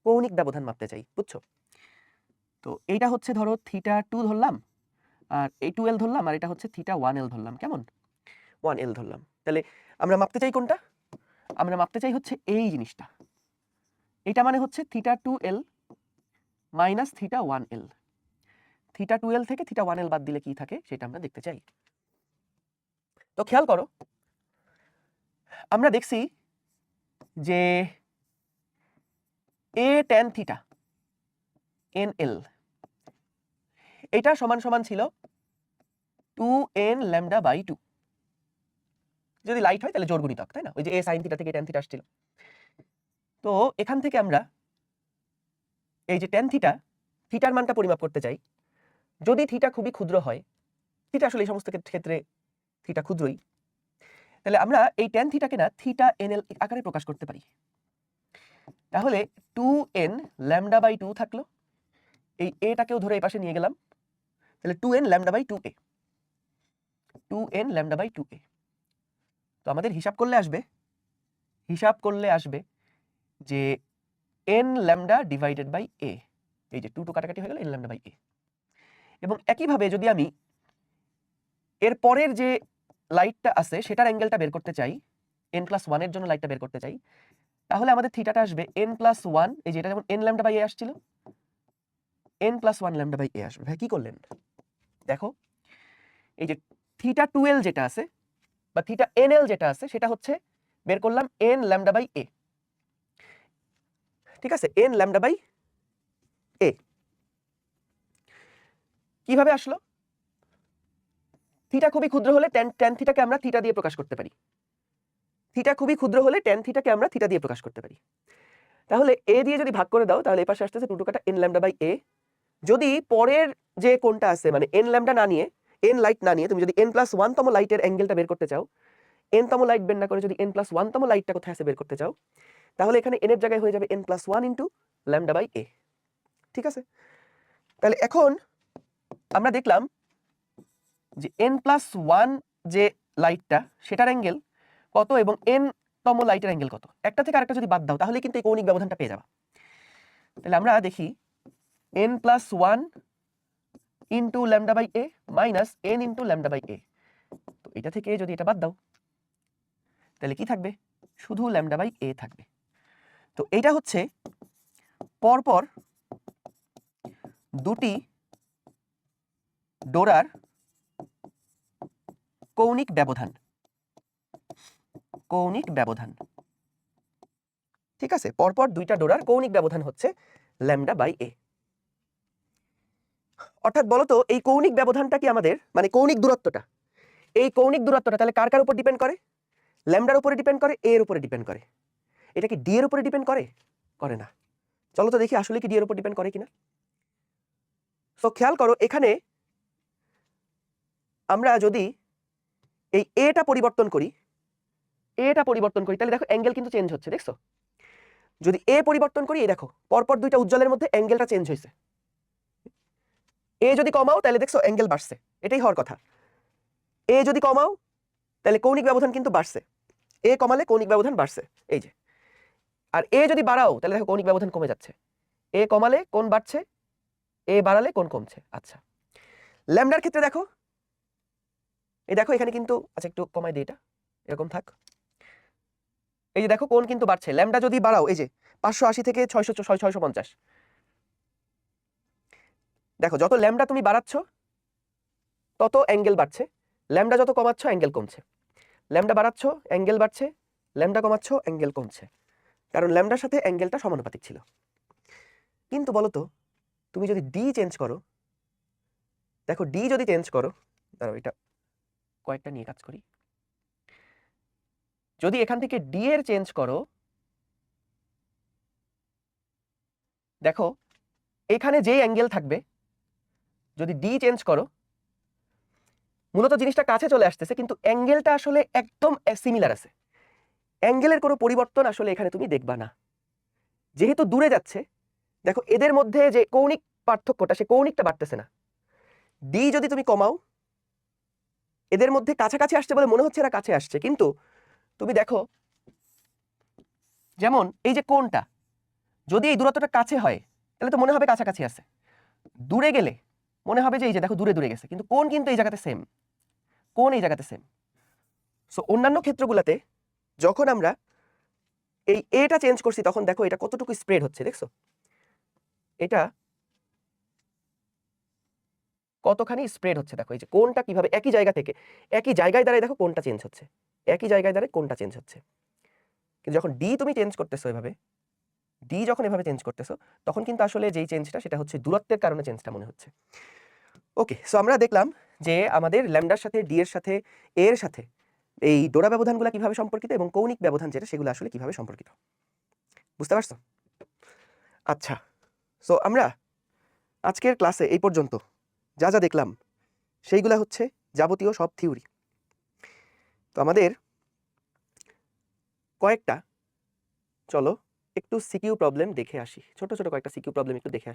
কৌণিক ব্যবধান মাপতে চাই, বুঝছো? তো এইটা হচ্ছে ধরো θ2 ধরলাম, আর এই 2l ধরলাম, আর এটা হচ্ছে θ1l ধরলাম। কেমন? 1l ধরলাম। তাহলে আমরা মাপতে চাই কোনটা? আমরা মাপতে চাই হচ্ছে এই জিনিসটা। এটা মানে হচ্ছে θ2l মাইনাস θ1l। θ2l থেকে θ1l বাদ দিলে কি থাকে সেটা আমরা দেখতে চাই। তো খেয়াল করো, আমরা দেখছি যে a tan θ nl এটা সমান সমান ছিল 2n ল্যামডা বাই 2। যদি লাইট হয় তাহলে জোড় গুণিতক, তাই না? ওই যে a sin θ থেকে tan θ আসছিল। তো এখান থেকে আমরা এই যে tan θ, থিটার মানটা পরিমাপ করতে চাই। যদি থিটা খুবই ক্ষুদ্র হয়, থিটা আসলে এই সমস্ত ক্ষেত্রে থিটা ক্ষুদ্রই, তাহলে আমরা এই tan θ-কে না θnl আকারে প্রকাশ করতে পারি। তাহলে 2n ল্যামডা বাই 2 থাকলো, এই এটাকেও ধরে এই পাশে নিয়ে গেলাম, তাহলে 2n lambda by 2a, 2n lambda by 2a। তো আমাদের হিসাব করলে আসবে যে n lambda divided by a, এই যে 2 কাটাকাটি হয়ে গেল, n ল্যামডা বাই a। এবং একইভাবে যদি আমি এর পরের যে লাইটটা আছে সেটার অ্যাঙ্গেলটা বের করতে চাই, n+1 এর জন্য লাইটটা বের করতে চাই, তাহলে আমাদের থিটাটা আসবে n+1, এই যে এটা যেমন n ল্যামডা বাই a আসছিল, n+1 ল্যামডা বাই a আসবে। ভাই কি করলেন? দেখো এই যে θ2l যেটা আছে বা থিটা এনএল যেটা আছে সেটা হচ্ছে বের করলাম এন ল্যামডা বাই এ। ঠিক আছে, এন ল্যামডা বাই এ কিভাবে আসলো? থিটা খুবই ক্ষুদ্র হলে ট্যান থিটাকে আমরা থিটা দিয়ে প্রকাশ করতে পারি। থিটা খুবই ক্ষুদ্র হলে ট্যান থিটাকে আমরা থিটা দিয়ে প্রকাশ করতে পারি। তাহলে এ দিয়ে যদি ভাগ করে দাও তাহলে এই পাশে আসতেছে 2 কাটা এন ল্যামডা বাই এ। যদি পরের যে কোণটা আছে মানে এন ল্যামডা না নিয়ে, এন লাইট না নিয়ে তুমি যদি n+1 তম লাইটের অ্যাঙ্গেলটা বের করতে চাও, n তম লাইট বের না করে যদি n+1 তম লাইটটা কোথায় আছে বের করতে চাও, তাহলে এখানে n এর জায়গায় হয়ে যাবে n+1 ইন্টু ল্যামডা বাই এ। ঠিক আছে, তাহলে এখন আমরা দেখলাম যে n+1 যে লাইটটা সেটার অ্যাঙ্গেল কত এবং n তম লাইটের অ্যাঙ্গেল কত। একটা থেকে আরেকটা যদি বাদ দাও তাহলে কিন্তু এই কৌণিক ব্যবধানটা পেয়ে যাবা। তাহলে আমরা দেখি n+1 into lambda by A minus n into lambda by A. তো এটা থেকে যদি এটা বাদ দাও তাহলে কি থাকবে? শুধু ল্যামডা বাই এ থাকবে। তো এটা হচ্ছে পরপর দুটি ডোরার কৌণিক ব্যবধান। কৌণিক ব্যবধান, ঠিক আছে, পরপর দুইটা ডোরার কৌণিক ব্যবধান হচ্ছে ল্যামডা বাই এ। অর্থাৎ বলতো এই কৌণিক ব্যবধানটা কি আমাদের মানে কৌণিক দূরত্বটা, এই কৌণিক দূরত্বটা তাহলে কার কার উপর ডিপেন্ড করে? ল্যামডার উপরে ডিপেন্ড করে, এ এর উপরে ডিপেন্ড করে। এটা কি ডি এর উপরে ডিপেন্ড করে? করে না। চলো তো দেখি আসলে কি ডি এর উপর ডিপেন্ড করে কিনা। সো খেয়াল করো এখানে আমরা যদি এই এটা পরিবর্তন করি, তাহলে দেখো অ্যাঙ্গেল কিন্তু চেঞ্জ হচ্ছে, দেখছো? যদি এ পরিবর্তন করি, এই দেখো পরপর দুইটা উজ্জ্বলের মধ্যে অ্যাঙ্গেলটা চেঞ্জ হয়েছে। এ যদি কমাও তাহলে দেখছো অ্যাঙ্গেল বাড়ছে, এটাই হওয়ার কথা। এ যদি কমাও তাহলে কৌণিক ব্যবধান কিন্তু বাড়ছে, এ কমালে কৌণিক ব্যবধান বাড়ছে, এই যে। আর এ যদি বাড়াও তাহলে দেখো কৌণিক ব্যবধান কমে যাচ্ছে, এ কমালে কোণ বাড়ছে, এ বাড়ালে কোণ কমছে। আচ্ছা, ল্যামডার ক্ষেত্রে দেখো, এই দেখো এখানে কিন্তু, আচ্ছা একটু কমাই দিই, এটা এরকম থাক। এই যে দেখো কোণ কিন্তু বাড়ছে, ল্যামডা যদি বাড়াও, এই যে 580 থেকে 650, দেখো যত ল্যামডা তুমি বাড়াচ্ছ তত অ্যাঙ্গেল বাড়ছে, ল্যামডা যত কমাচ্ছ অ্যাঙ্গেল কমছে। ল্যামডা বাড়াচ্ছ অ্যাঙ্গেল বাড়ছে, ল্যামডা কমাচ্ছ অ্যাঙ্গেল কমছে, কারণ ল্যামডার সাথে অ্যাঙ্গেলটা সমানুপাতিক ছিল। কিন্তু বলো তো তুমি যদি ডি চেঞ্জ করো, দেখো ডি যদি চেঞ্জ করো, দাঁড়াও এটা কয়েকটা নিয়ে কাজ করি। যদি এখান থেকে ডি এর চেঞ্জ করো, দেখো এখানে যে অ্যাঙ্গেল থাকবে যদি ডি চেঞ্জ করো, মূলত জিনিসটা কাছে চলে আসতেছে কিন্তু অ্যাঙ্গেলটা আসলে একদম সিমিলার আছে। অ্যাঙ্গেলের কোনো পরিবর্তন আসলে এখানে তুমি দেখবা না, যেহেতু দূরে যাচ্ছে। দেখো এদের মধ্যে যে কৌণিক পার্থক্যটা, সে কৌণিকটা বাড়তেছে না। ডি যদি তুমি কমাও, এদের মধ্যে কাছাকাছি আসছে বলে মনে হচ্ছে এরা কাছে আসছে, কিন্তু তুমি দেখো যেমন এই যে কোণটা, যদি এই দূরত্বটা কাছে হয় তাহলে তো মনে হবে কাছাকাছি আছে, দূরে গেলে মনে হবে যে এই যে দেখো দূরে দূরে গেছে, কিন্তু কোণ কিন্তু এই জায়গাতে সেম, কোণ এই জায়গাতে সেম। সো অন্যান্য ক্ষেত্রগুলোতে যখন আমরা এই এটা চেঞ্জ করছি তখন দেখো এটা কতটুকু স্প্রেড হচ্ছে, দেখছো এটা কতখানি স্প্রেড হচ্ছে। দেখো এই যে কোণটা কিভাবে একই জায়গা থেকে, একই জায়গায় দাঁড়ায় দেখো কোণটা চেঞ্জ হচ্ছে, একই জায়গায় দাঁড়ায় কোণটা চেঞ্জ হচ্ছে। কিন্তু যখন ডি তুমি চেঞ্জ করতেছো এভাবে, ডি যখন এভাবে চেঞ্জ করতেছো তখন কিন্তু আসলে যেই চেঞ্জটা সেটা হচ্ছে দূরত্বের কারণে চেঞ্জটা মনে হচ্ছে। ওকে, সো আমরা দেখলাম যে আমাদের ল্যামডার সাথে ডি এর সাথে এর সাথে এই ডোরা ব্যবধানগুলো কিভাবে সম্পর্কিত এবং কৌণিক ব্যবধান যেটা সেগুলো আসলে কিভাবে সম্পর্কিত, বুঝতে পারছো? আচ্ছা, সো আমরা আজকের ক্লাসে এই পর্যন্ত যা যা দেখলাম সেইগুলা হচ্ছে যাবতীয় সব থিওরি। তো আমাদের কয়েকটা, চলো একটু সিকিউ প্রবলেম দেখে আসি, ছোট ছোট কয়েকটা সিকিউ প্রবলেম একটু দেখে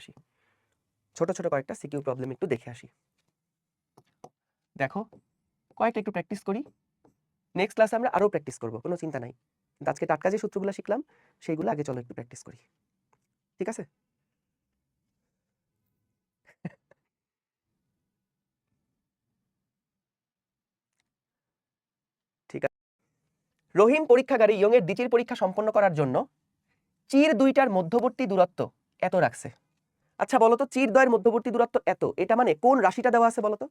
আসি, দেখো কয়েকটা একটু প্র্যাকটিস করি। নেক্সট ক্লাসে আমরা আরও প্র্যাকটিস করবো, কোনো চিন্তা নাই, কিন্তু আজকে টাটকা যে সূত্রগুলো শিখলাম সেইগুলো আগে চলো একটু প্র্যাকটিস করি, ঠিক আছে? ঠিক আছে, রহিম পরীক্ষাগারে ইয়ং এর দ্বিতীয় পরীক্ষা সম্পন্ন করার জন্য চির দুইটার মধ্যবর্তী দূরত্ব এত রাখছে। আচ্ছা বলো তো চির দ্বয়ের মধ্যবর্তী দূরত্ব এত, এটা মানে কোন রাশিটা দেওয়া আছে বলো তো?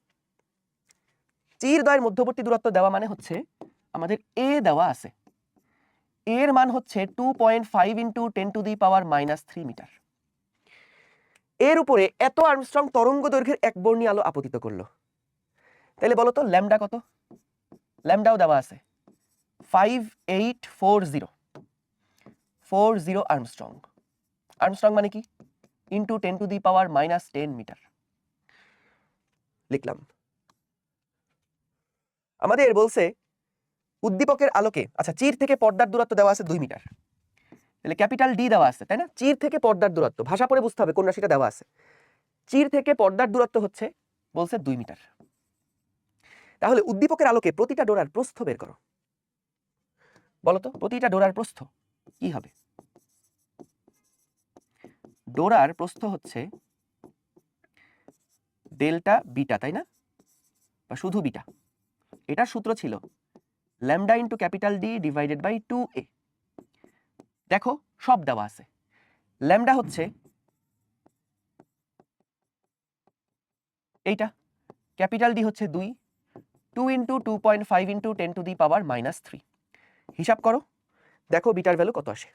চির দ্বয়ের মধ্যবর্তী দূরত্ব দেওয়া মানে হচ্ছে আমাদের এ দেওয়া আছে, এর মান হচ্ছে 2.5 ইন্টু 10⁻³ মিটার। এর উপরে এত আর্মস্ট্রং তরঙ্গ দৈর্ঘ্যের একবর্ণী আলো আপতিত করলো। তাহলে বলো তো ল্যামডা কত? ল্যামডাও দেওয়া আছে 5840 আর্মস্ট্রং। আর্মস্ট্রং মানে কি? ইন্টু 10⁻⁻10 মিটার লিখলাম। আমাদের বলছে উদ্দীপকের আলোকে, আচ্ছা চির থেকে পর্দার দূরত্ব দেওয়া আছে 2 মিটার, তাহলে ক্যাপিটাল ডি দেওয়া আছে, তাই না? চির থেকে পর্দার দূরত্ব, ভাষা পড়ে বুঝতে হবে কোন রাশিটা দেওয়া আছে। চির থেকে পর্দার দূরত্ব হচ্ছে বলছে 2 মিটার। তাহলে উদ্দীপকের আলোকে প্রতিটা ডোরার প্রস্থ বের করো। বলতো প্রতিটা ডোরার প্রস্থ কি হবে? ডোরার প্রস্থ হচ্ছে ডেল্টা বিটা, তাই না? বা শুধু বিটা। এটার সূত্র ছিল lambda into capital D divided by 2a। দেখো সব দেওয়া আছে। ল্যামডা হচ্ছে এইটা, ক্যাপিটাল ডি হচ্ছে 2, 2 ইন্টু 2.5 ইন্টু 10⁻³ হিসাব করো, দেখো বিটার ভ্যালু কত আসে।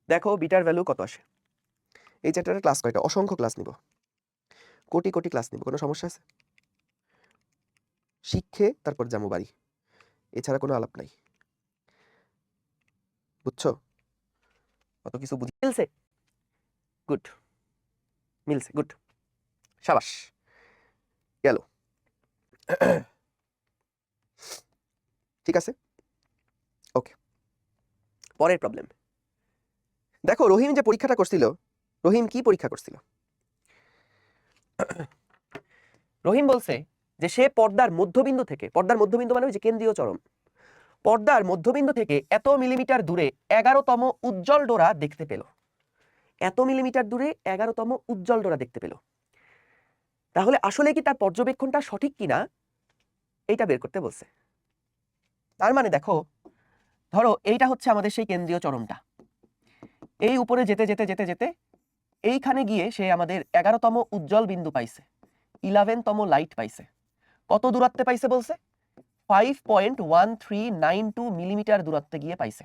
দেখো বিটার ভ্যালু কত আসে। এই চ্যাপ্টারের ক্লাস কয়টা? অসংখ্য ক্লাস নিব, কোটি কোটি ক্লাস নিব, কোনো সমস্যা আছে? শিক্ষে তারপর যাবো বাড়ি, এছাড়া কোনো আলাপ নাই, বুঝছো? অত কিছু বুঝি মিলছে? গুড, মিলছে, গুড, সাবাস, গেল। ঠিক আছে, ওকে। পরের প্রবলেম দেখো, রহিম যে পরীক্ষাটা করছিল, রহিম কি পরীক্ষা করছিল? রহিম বলছে যে সে পর্দার মধ্যবিন্দু থেকে, পর্দার মধ্যবিন্দু মানে ওই যে কেন্দ্রীয় চরম, পর্দার মধ্যবিন্দু থেকে এত মিলিমিটার দূরে 11তম উজ্জ্বল ডোরা দেখতে পেল। এত মিলিমিটার দূরে 11তম উজ্জ্বল ডোরা দেখতে পেল। তাহলে আসলে কি তার পর্যবেক্ষণটা সঠিক কিনা এইটা বের করতে বলছে। তার মানে দেখো, ধরো এইটা হচ্ছে আমাদের সেই কেন্দ্রীয় চরমটা, এই উপরে যেতে যেতে যেতে যেতে এইখানে গিয়ে সে আমাদের 11তম উজ্জ্বল বিন্দু পাইছে, 11তম লাইট পাইছে। কত দূরত্বে পাইছে বলছে? 5.1392 মিলিমিটার দূরত্বে গিয়ে পাইছে।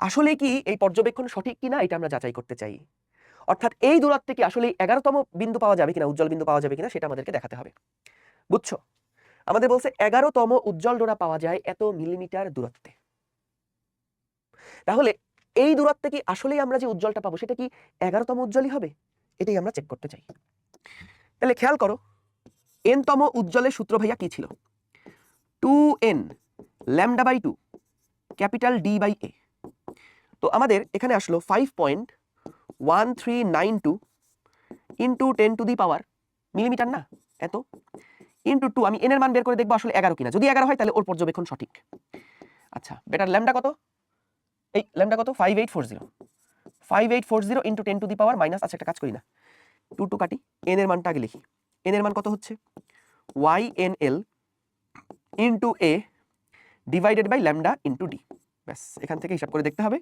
আসলে কি এই পর্যবেক্ষণ সঠিক কিনা এটা আমরা যাচাই করতে চাই। অর্থাৎ এই দূরত্বে কি আসলে 11তম বিন্দু পাওয়া যাবে কিনা, উজ্জ্বল বিন্দু পাওয়া যাবে কিনা সেটা আমাদেরকে দেখাতে হবে, বুঝছো? আমাদের বলছে 11তম উজ্জ্বল ডোরা পাওয়া যায় এত মিলিমিটার দূরত্বে। তাহলে এই দূরত্বে কি আসলেই আমরা যে উজ্জ্বলটা পাবো সেটা কি 11তম উজ্জ্বলই হবে? এটাই আমরা চেক করতে চাই। তাহলে খেয়াল করো, nতম উজ্জ্বলের সূত্র ভাইয়া কি ছিল? 2n λ/2 capital D by A। তো আমাদের এখানে আসলো 5.1392 ইন্টু 10⁻, মিলিমিটার না এত, ইন্টু 2, আমি n এর মান বের করে দেখবো আসলে 11 কিনা। যদি 11 হয় তাহলে ওর পর্যবেক্ষণ সঠিক। আচ্ছা বেটার ল্যামডা কত? এই ল্যামডা কত? 5840 ইন্টু 10⁻, আচ্ছা একটা কাজ করি না, 2 কাটি, n এর মানটা আগে লিখি। n এর মান কত হচ্ছে? YNL into A divided by lambda into D। ব্যাস, এখান থেকে হিসাব করে দেখতে হবে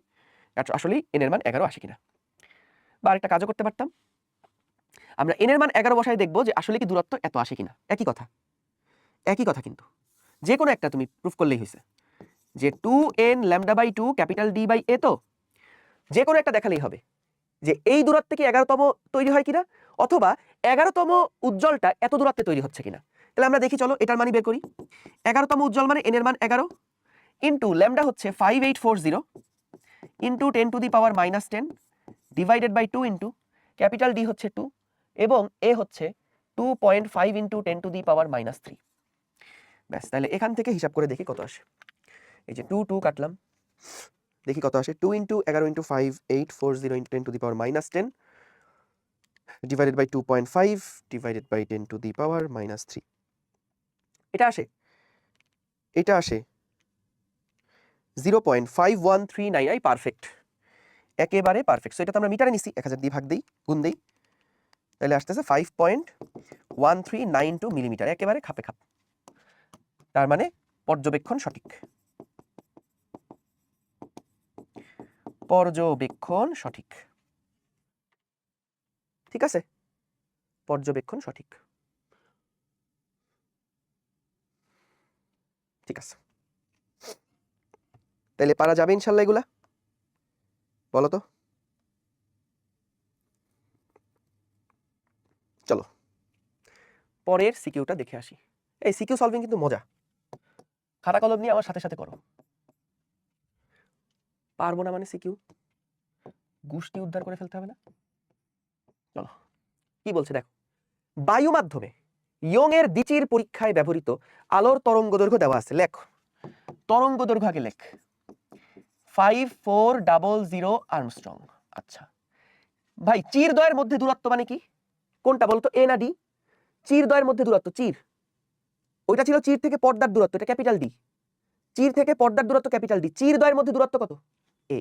আসলেই n এর মান 11 আসে কিনা। বা আরেকটা কাজও করতে পারতাম, আমরা n এর মান 11 বসায় দেখবো যে আসলে কি দূরত্ব এত আসে কিনা। একই কথা, একই কথা, কিন্তু যে কোনো একটা তুমি প্রুফ করলেই হয়েছে যে 2n λ/2 capital D by A, তো যে কোনো একটা দেখালেই হবে যে এই দূরত্বে কি 11তম তৈরি হয় কিনা, অথবা 11তম উজ্জ্বলটা এত দূরত্বে তৈরি হচ্ছে কিনা। তাহলে আমরা দেখি, চলো এটার মানই বের করি। 11তম উজ্জ্বল মানে n এর মান 11 ইন্টু ল্যামডা হচ্ছে 5840 into 10⁻⁻10 divided by 2 into capital D হচ্ছে 2 এবং A হচ্ছে 2.5 ইন্টু 10⁻⁻3। ব্যাস, তাহলে এখান থেকে হিসাব করে দেখি কত আসে। এই যে 2 কাটলাম, দেখি কত আসে। 2 into 11 into 5 840 into 10⁻⁻10 divided by 2.5 divided by 10⁻⁻3। এটা আসে, এটা আসে 0.5139। পারফেক্ট, একেবারে পারফেক্ট। সো এটা তো আমরা মিটারে নিছি, 1000 দিয়ে ভাগ দিই, গুণ দিই, তাহলে আসতেছে 5.1392 মিলিমিটার, একেবারে খাপে খাপ। তার মানে পর্যবেক্ষণ সঠিক, পর্যবেক্ষণ সঠিক, ঠিক আছে, পর্যবেক্ষণ সঠিক। ঠিক আছে, তাহলে পারা যাবে ইনশাল্লাহ এগুলা? বলো তো। চলো পরের সিকিউটা দেখে আসি। এই সিকিউ সলভিং কিন্তু মজা, খাতা কলম নিয়ে আমার সাথে সাথে করো। পারবো না মানে সিকিউ গুষ্টি উদ্ধার করে ফেলতে হবে না। চলো কি বলছে দেখো, বায়ু মাধ্যমে ইয়ং এর দ্বিচির পরীক্ষায় ব্যবহৃত আলোর তরঙ্গ দৈর্ঘ্য দেওয়া আছে। লেখ তরঙ্গ দৈর্ঘ্য আগে লেখ, 5400 আর্মস্ট্রং। আচ্ছা ভাই, চিরদ্বয়ের মধ্যে দূরত্ব মানে কি? কোনটা বলতো, এ না ডি? চিরদ্বয়ের মধ্যে দূরত্ব, চির ওইটা ছিল চির থেকে পর্দার দূরত্ব, এটা ক্যাপিটাল ডি। চির থেকে পর্দার দূরত্ব ক্যাপিটাল ডি, চিরদ্বয়ের মধ্যে দূরত্ব কত? এ।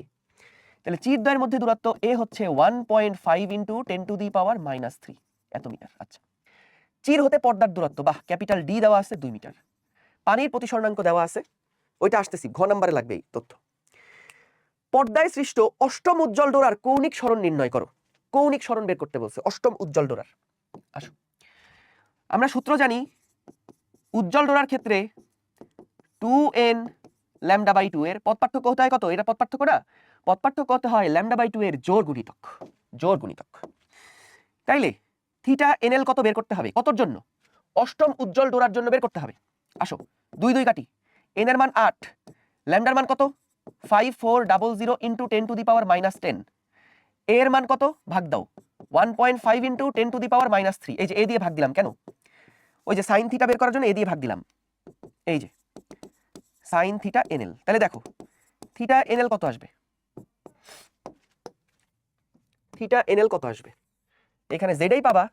তাহলে চিরদ্বয়ের মধ্যে দূরত্ব এ হচ্ছে 1.5 × 10⁻³ এত মিটার। আচ্ছা, চির হতে পর্দার দূরত্ব, বাহ, ক্যাপিটাল ডি দেওয়া আছে 2 মিটার। পানির প্রতিসরণাঙ্ক দেওয়া আছে, ওইটা আসতেছি, ঘ নাম্বারে লাগবে এই তথ্য। পর্দায় সৃষ্ট অষ্টম উজ্জ্বল ডোরার কৌণিক সরণ নির্ণয় করো। কৌণিক সরণ বের করতে বলছে অষ্টম উজ্জ্বল ডোরার। আসো, আমরা সূত্র জানি উজ্জ্বল ডোরার ক্ষেত্রে 2n λ/2 এর পদ পার্থক্য হতে হয় কত? এটা পদ পার্থক্য না, পদ পার্থক্য হতে হয় λ/2 এর জোড় গুণিতক, জোড় গুণিতক। তাইলে থিটা nl কত বের করতে হবে? কতর জন্য? অষ্টম উজ্জ্বল ডোরার জন্য বের করতে হবে। আসো 2 2 কাটি, n এর মান 8, ল্যামডার মান কত? 5400 × 10⁻−10, এর মান কত? ভাগ দাও, 1.5 × 10⁻−3। এই যে এ দিয়ে ভাগ দিলাম, কেন? ওই যে সাইন থিটা বের করার জন্য এ দিয়ে ভাগ দিলাম, এই যে সাইন থিটা nl। তাহলে দেখো থিটা nl কত আসবে, থিটা nl কত আসবে? এখানে জেডাই পাবা,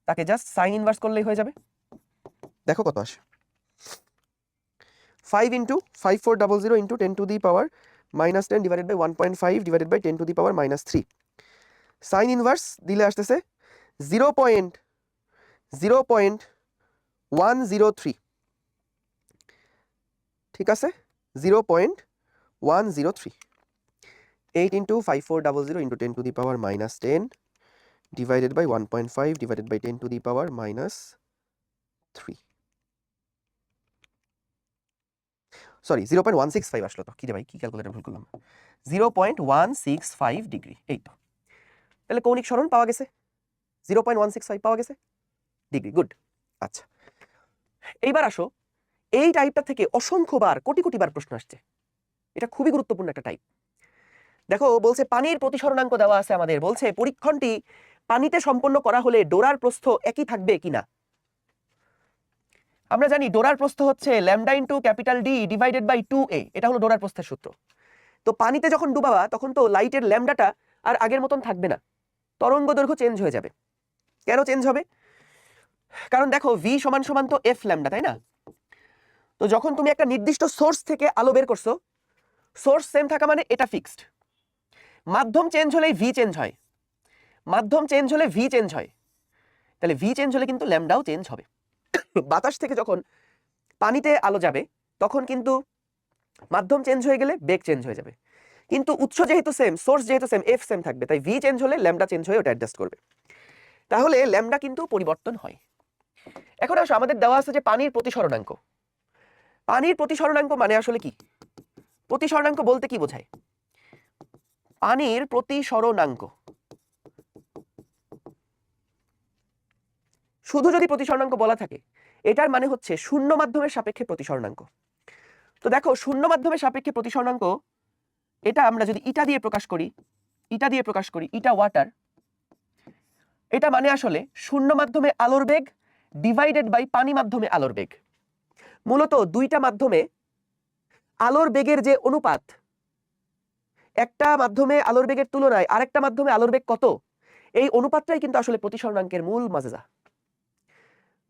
তাকে জাস্ট সাইন ইনভার্স করলেই হয়ে যাবে। দেখো কত আসে, 5 × 5400 × 10⁻−10 divided by 1.5 divided by 10⁻−3। Sine inverse দিলে আসতেছে 0.103। ঠিক আছে, 0.103। 8 × 5400 × 10⁻−10 divided by 1.5 divided by 10⁻−3। Sorry 0.165 আসলো তো, কি রে ভাই, কি ক্যালকুলেটর ভুল করলাম, 0.165 ডিগ্রি। এই তো, তাহলে কৌণিক সরণ পাওয়া গেছে, 0.165 পাওয়া গেছে ডিগ্রি। গুড। আচ্ছা, এইবার আসো, এই টাইপটা থেকে অসংখ্যবার কোটি কোটি বার প্রশ্ন আসছে, এটা খুবই গুরুত্বপূর্ণ একটা টাইপ। দেখো বলছে পানির প্রতিসরণাঙ্ক দেওয়া আছে আমাদের, বলছে পরীক্ষণটি পানিতে সম্পন্ন করা হলে ডোরার প্রস্থ একই থাকবে কিনা। আমরা জানি ডোরার প্রস্থ হচ্ছে λ/D ডিভাইডেড বাই 2a, এটা হলো ডোরার প্রস্থের সূত্র। তো পানিতে যখন ডুবাবা তখন তো লাইটের ল্যামডাটা আর আগের মতন থাকবে না, তরঙ্গ দৈর্ঘ্য চেঞ্জ হয়ে যাবে। কেন চেঞ্জ হবে? কারণ দেখো v সমান সমান তো f ল্যামডা, তাই না? তো যখন তুমি একটা নির্দিষ্ট সোর্স থেকে আলো বের করছো, সোর্স সেম থাকা মানে এটা ফিক্সড। মাধ্যম চেঞ্জ হলেই ভি চেঞ্জ হয়, মাধ্যম চেঞ্জ হলে ভি চেঞ্জ হয়, তাহলে ভি চেঞ্জ হলে কিন্তু ল্যামডাও চেঞ্জ হবে। বাতাস থেকে যখন পানিতে আলো যাবে তখন কিন্তু মাধ্যম চেঞ্জ হয়ে গেলে বেগ চেঞ্জ হয়ে যাবে, কিন্তু উৎস যেহেতু সেম, সোর্স যেহেতু সেম, এফ সেম থাকবে, তাই ভি চেঞ্জ হলে ল্যামডা চেঞ্জ হয়ে ওটা অ্যাডজাস্ট করবে, তাহলে ল্যামডা কিন্তু পরিবর্তন হয়। এখন আসো, আমাদের দেওয়া আছে যে পানির প্রতিসরণাঙ্ক। পানির প্রতিসরণাঙ্ক মানে আসলে কি? প্রতিসরণাঙ্ক বলতে কি বোঝায়? পানির প্রতিসরণাঙ্ক শুধু যদি প্রতিসরণাঙ্ক বলা থাকে, এটার মানে হচ্ছে শূন্য মাধ্যমের সাপেক্ষে প্রতিসরণাঙ্ক। তো দেখো শূন্য মাধ্যমের সাপেক্ষে প্রতিসরণাঙ্ক, এটা আমরা যদি ইটা দিয়ে প্রকাশ করি, ইটা দিয়ে প্রকাশ করি, ইটা ওয়াটার, এটা মানে আসলে শূন্য মাধ্যমে আলোর বেগ ডিভাইডেড বাই পানি মাধ্যমে আলোর বেগ। মূলত দুইটা মাধ্যমে আলোর বেগের যে অনুপাত, একটা মাধ্যমে আলোর বেগের তুলনায় আরেকটা মাধ্যমে আলোর বেগ কত, এই অনুপাতটাই কিন্তু আসলে প্রতিসরণাঙ্কের মূল মাজেজা।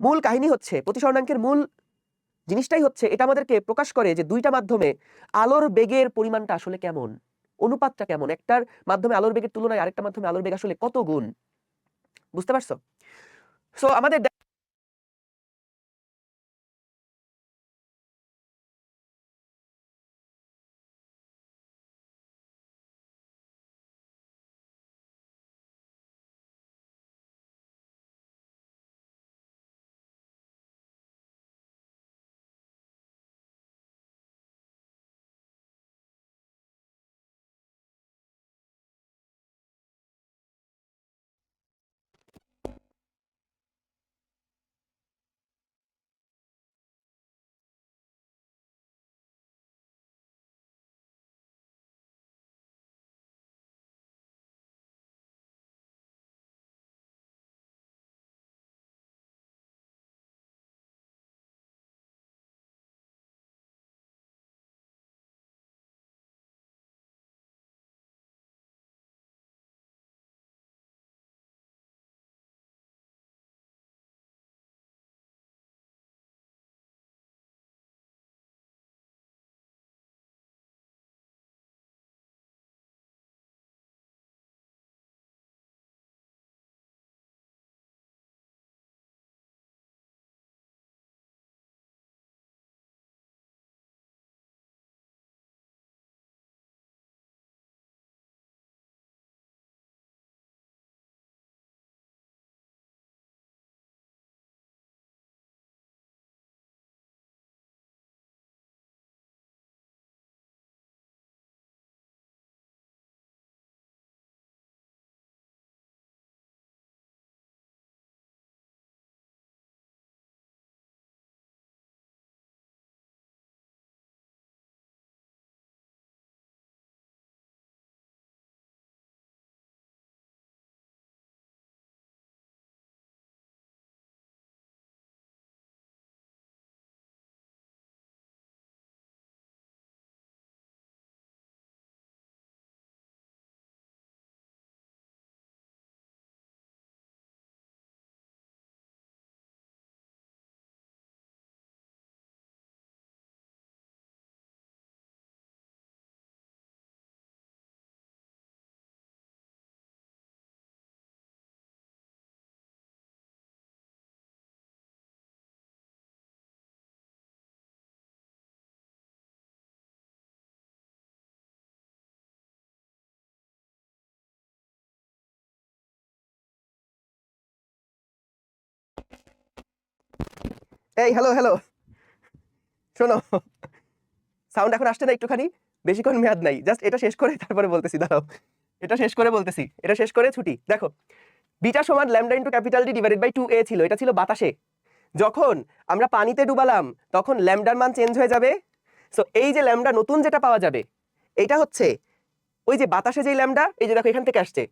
মূল কাহিনী হচ্ছে, প্রতিসরণাঙ্কের মূল জিনিসটাই হচ্ছে এটা আমাদেরকে প্রকাশ করে যে দুইটা মাধ্যমে আলোর বেগের পরিমাণটা আসলে কেমন, অনুপাতটা কেমন, একটার মাধ্যমে আলোর বেগের তুলনায় আরেকটা মাধ্যমে আলোর বেগ আসলে কত গুণ। বুঝতে পারছো? সো আমাদের এই হ্যালো হ্যালো, শোনো, সাউন্ড এখন আসছে না একটুখানি, বেশিক্ষণ মেয়াদ নাই, জাস্ট এটা শেষ করে তারপরে বলতেছি, দাঁড়াও, এটা শেষ করে বলতেছি, এটা শেষ করে ছুটি। দেখো, বিটা সমান lambda into capital D divided by 2a ছিল, এটা ছিল বাতাসে। যখন আমরা পানিতে ডুবালাম তখন ল্যামডার মান চেঞ্জ হয়ে যাবে। সো এই যে ল্যামডা নতুন যেটা পাওয়া যাবে, এটা হচ্ছে ওই যে বাতাসে যেই ল্যামডা, এই যে দেখো এখান থেকে আসছে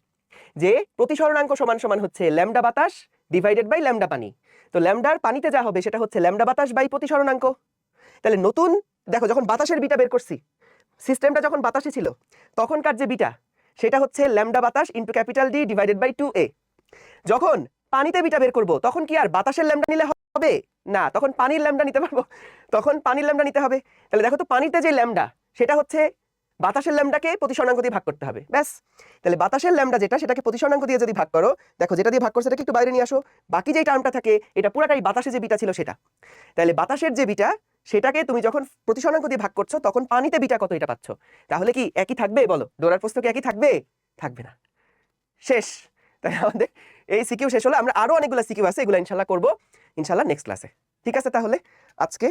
যে প্রতিসরণাঙ্ক সমান সমান হচ্ছে ল্যামডা বাতাস ডিভাইডেড বাই ল্যামডা পানি। তো ল্যামডার পানিতে যা হবে সেটা হচ্ছে ল্যামডা বাতাস বাই প্রতিসরণাঙ্ক। তাহলে নতুন দেখো, যখন বাতাসের বিটা বের করছি, সিস্টেমটা যখন বাতাসে ছিল তখনকার যে বিটা সেটা হচ্ছে ল্যামডা বাতাস into capital D divided by 2a। যখন পানিতে বিটা বের করব তখন কি আর বাতাসের ল্যামডা নিলে হবে না, তখন পানির ল্যামডা নিতে পারবো, তখন পানির ল্যামডা নিতে হবে। তাহলে দেখো তো পানিতে যে ল্যামডা সেটা হচ্ছে বাতাসের ল্যামডাকে প্রতিসরণাঙ্ক দিয়ে ভাগ করতে হবে, ব্যাস। তাহলে বাতাসের ল্যামডা যেটা, সেটাকে প্রতিসরণাঙ্ক দিয়ে যদি ভাগ করো, দেখো যেটা দিয়ে ভাগ করছে সেটাকে একটু বাইরে নিয়ে আসো, বাকি যে টার্মটা থাকে এটা পুরাটাই বাতাসে যে বিটা ছিল সেটা। তাহলে বাতাসের যে বিটা সেটাকে তুমি যখন প্রতিসরণাঙ্ক দিয়ে ভাগ করছো তখন পানিতে বিটা কত এটা পাচ্ছ, তাহলে কি একই থাকবে বলো? ডোরার প্রস্থ কি একই থাকবে? থাকবে না, শেষ। তাই আমাদের এই সিকিউ শেষ হলো। আমরা আরো অনেকগুলো সিকিউ আছে, এগুলো ইনশাল্লাহ করবো ইনশাল্লাহ নেক্সট ক্লাসে। ঠিক আছে, তাহলে আজকে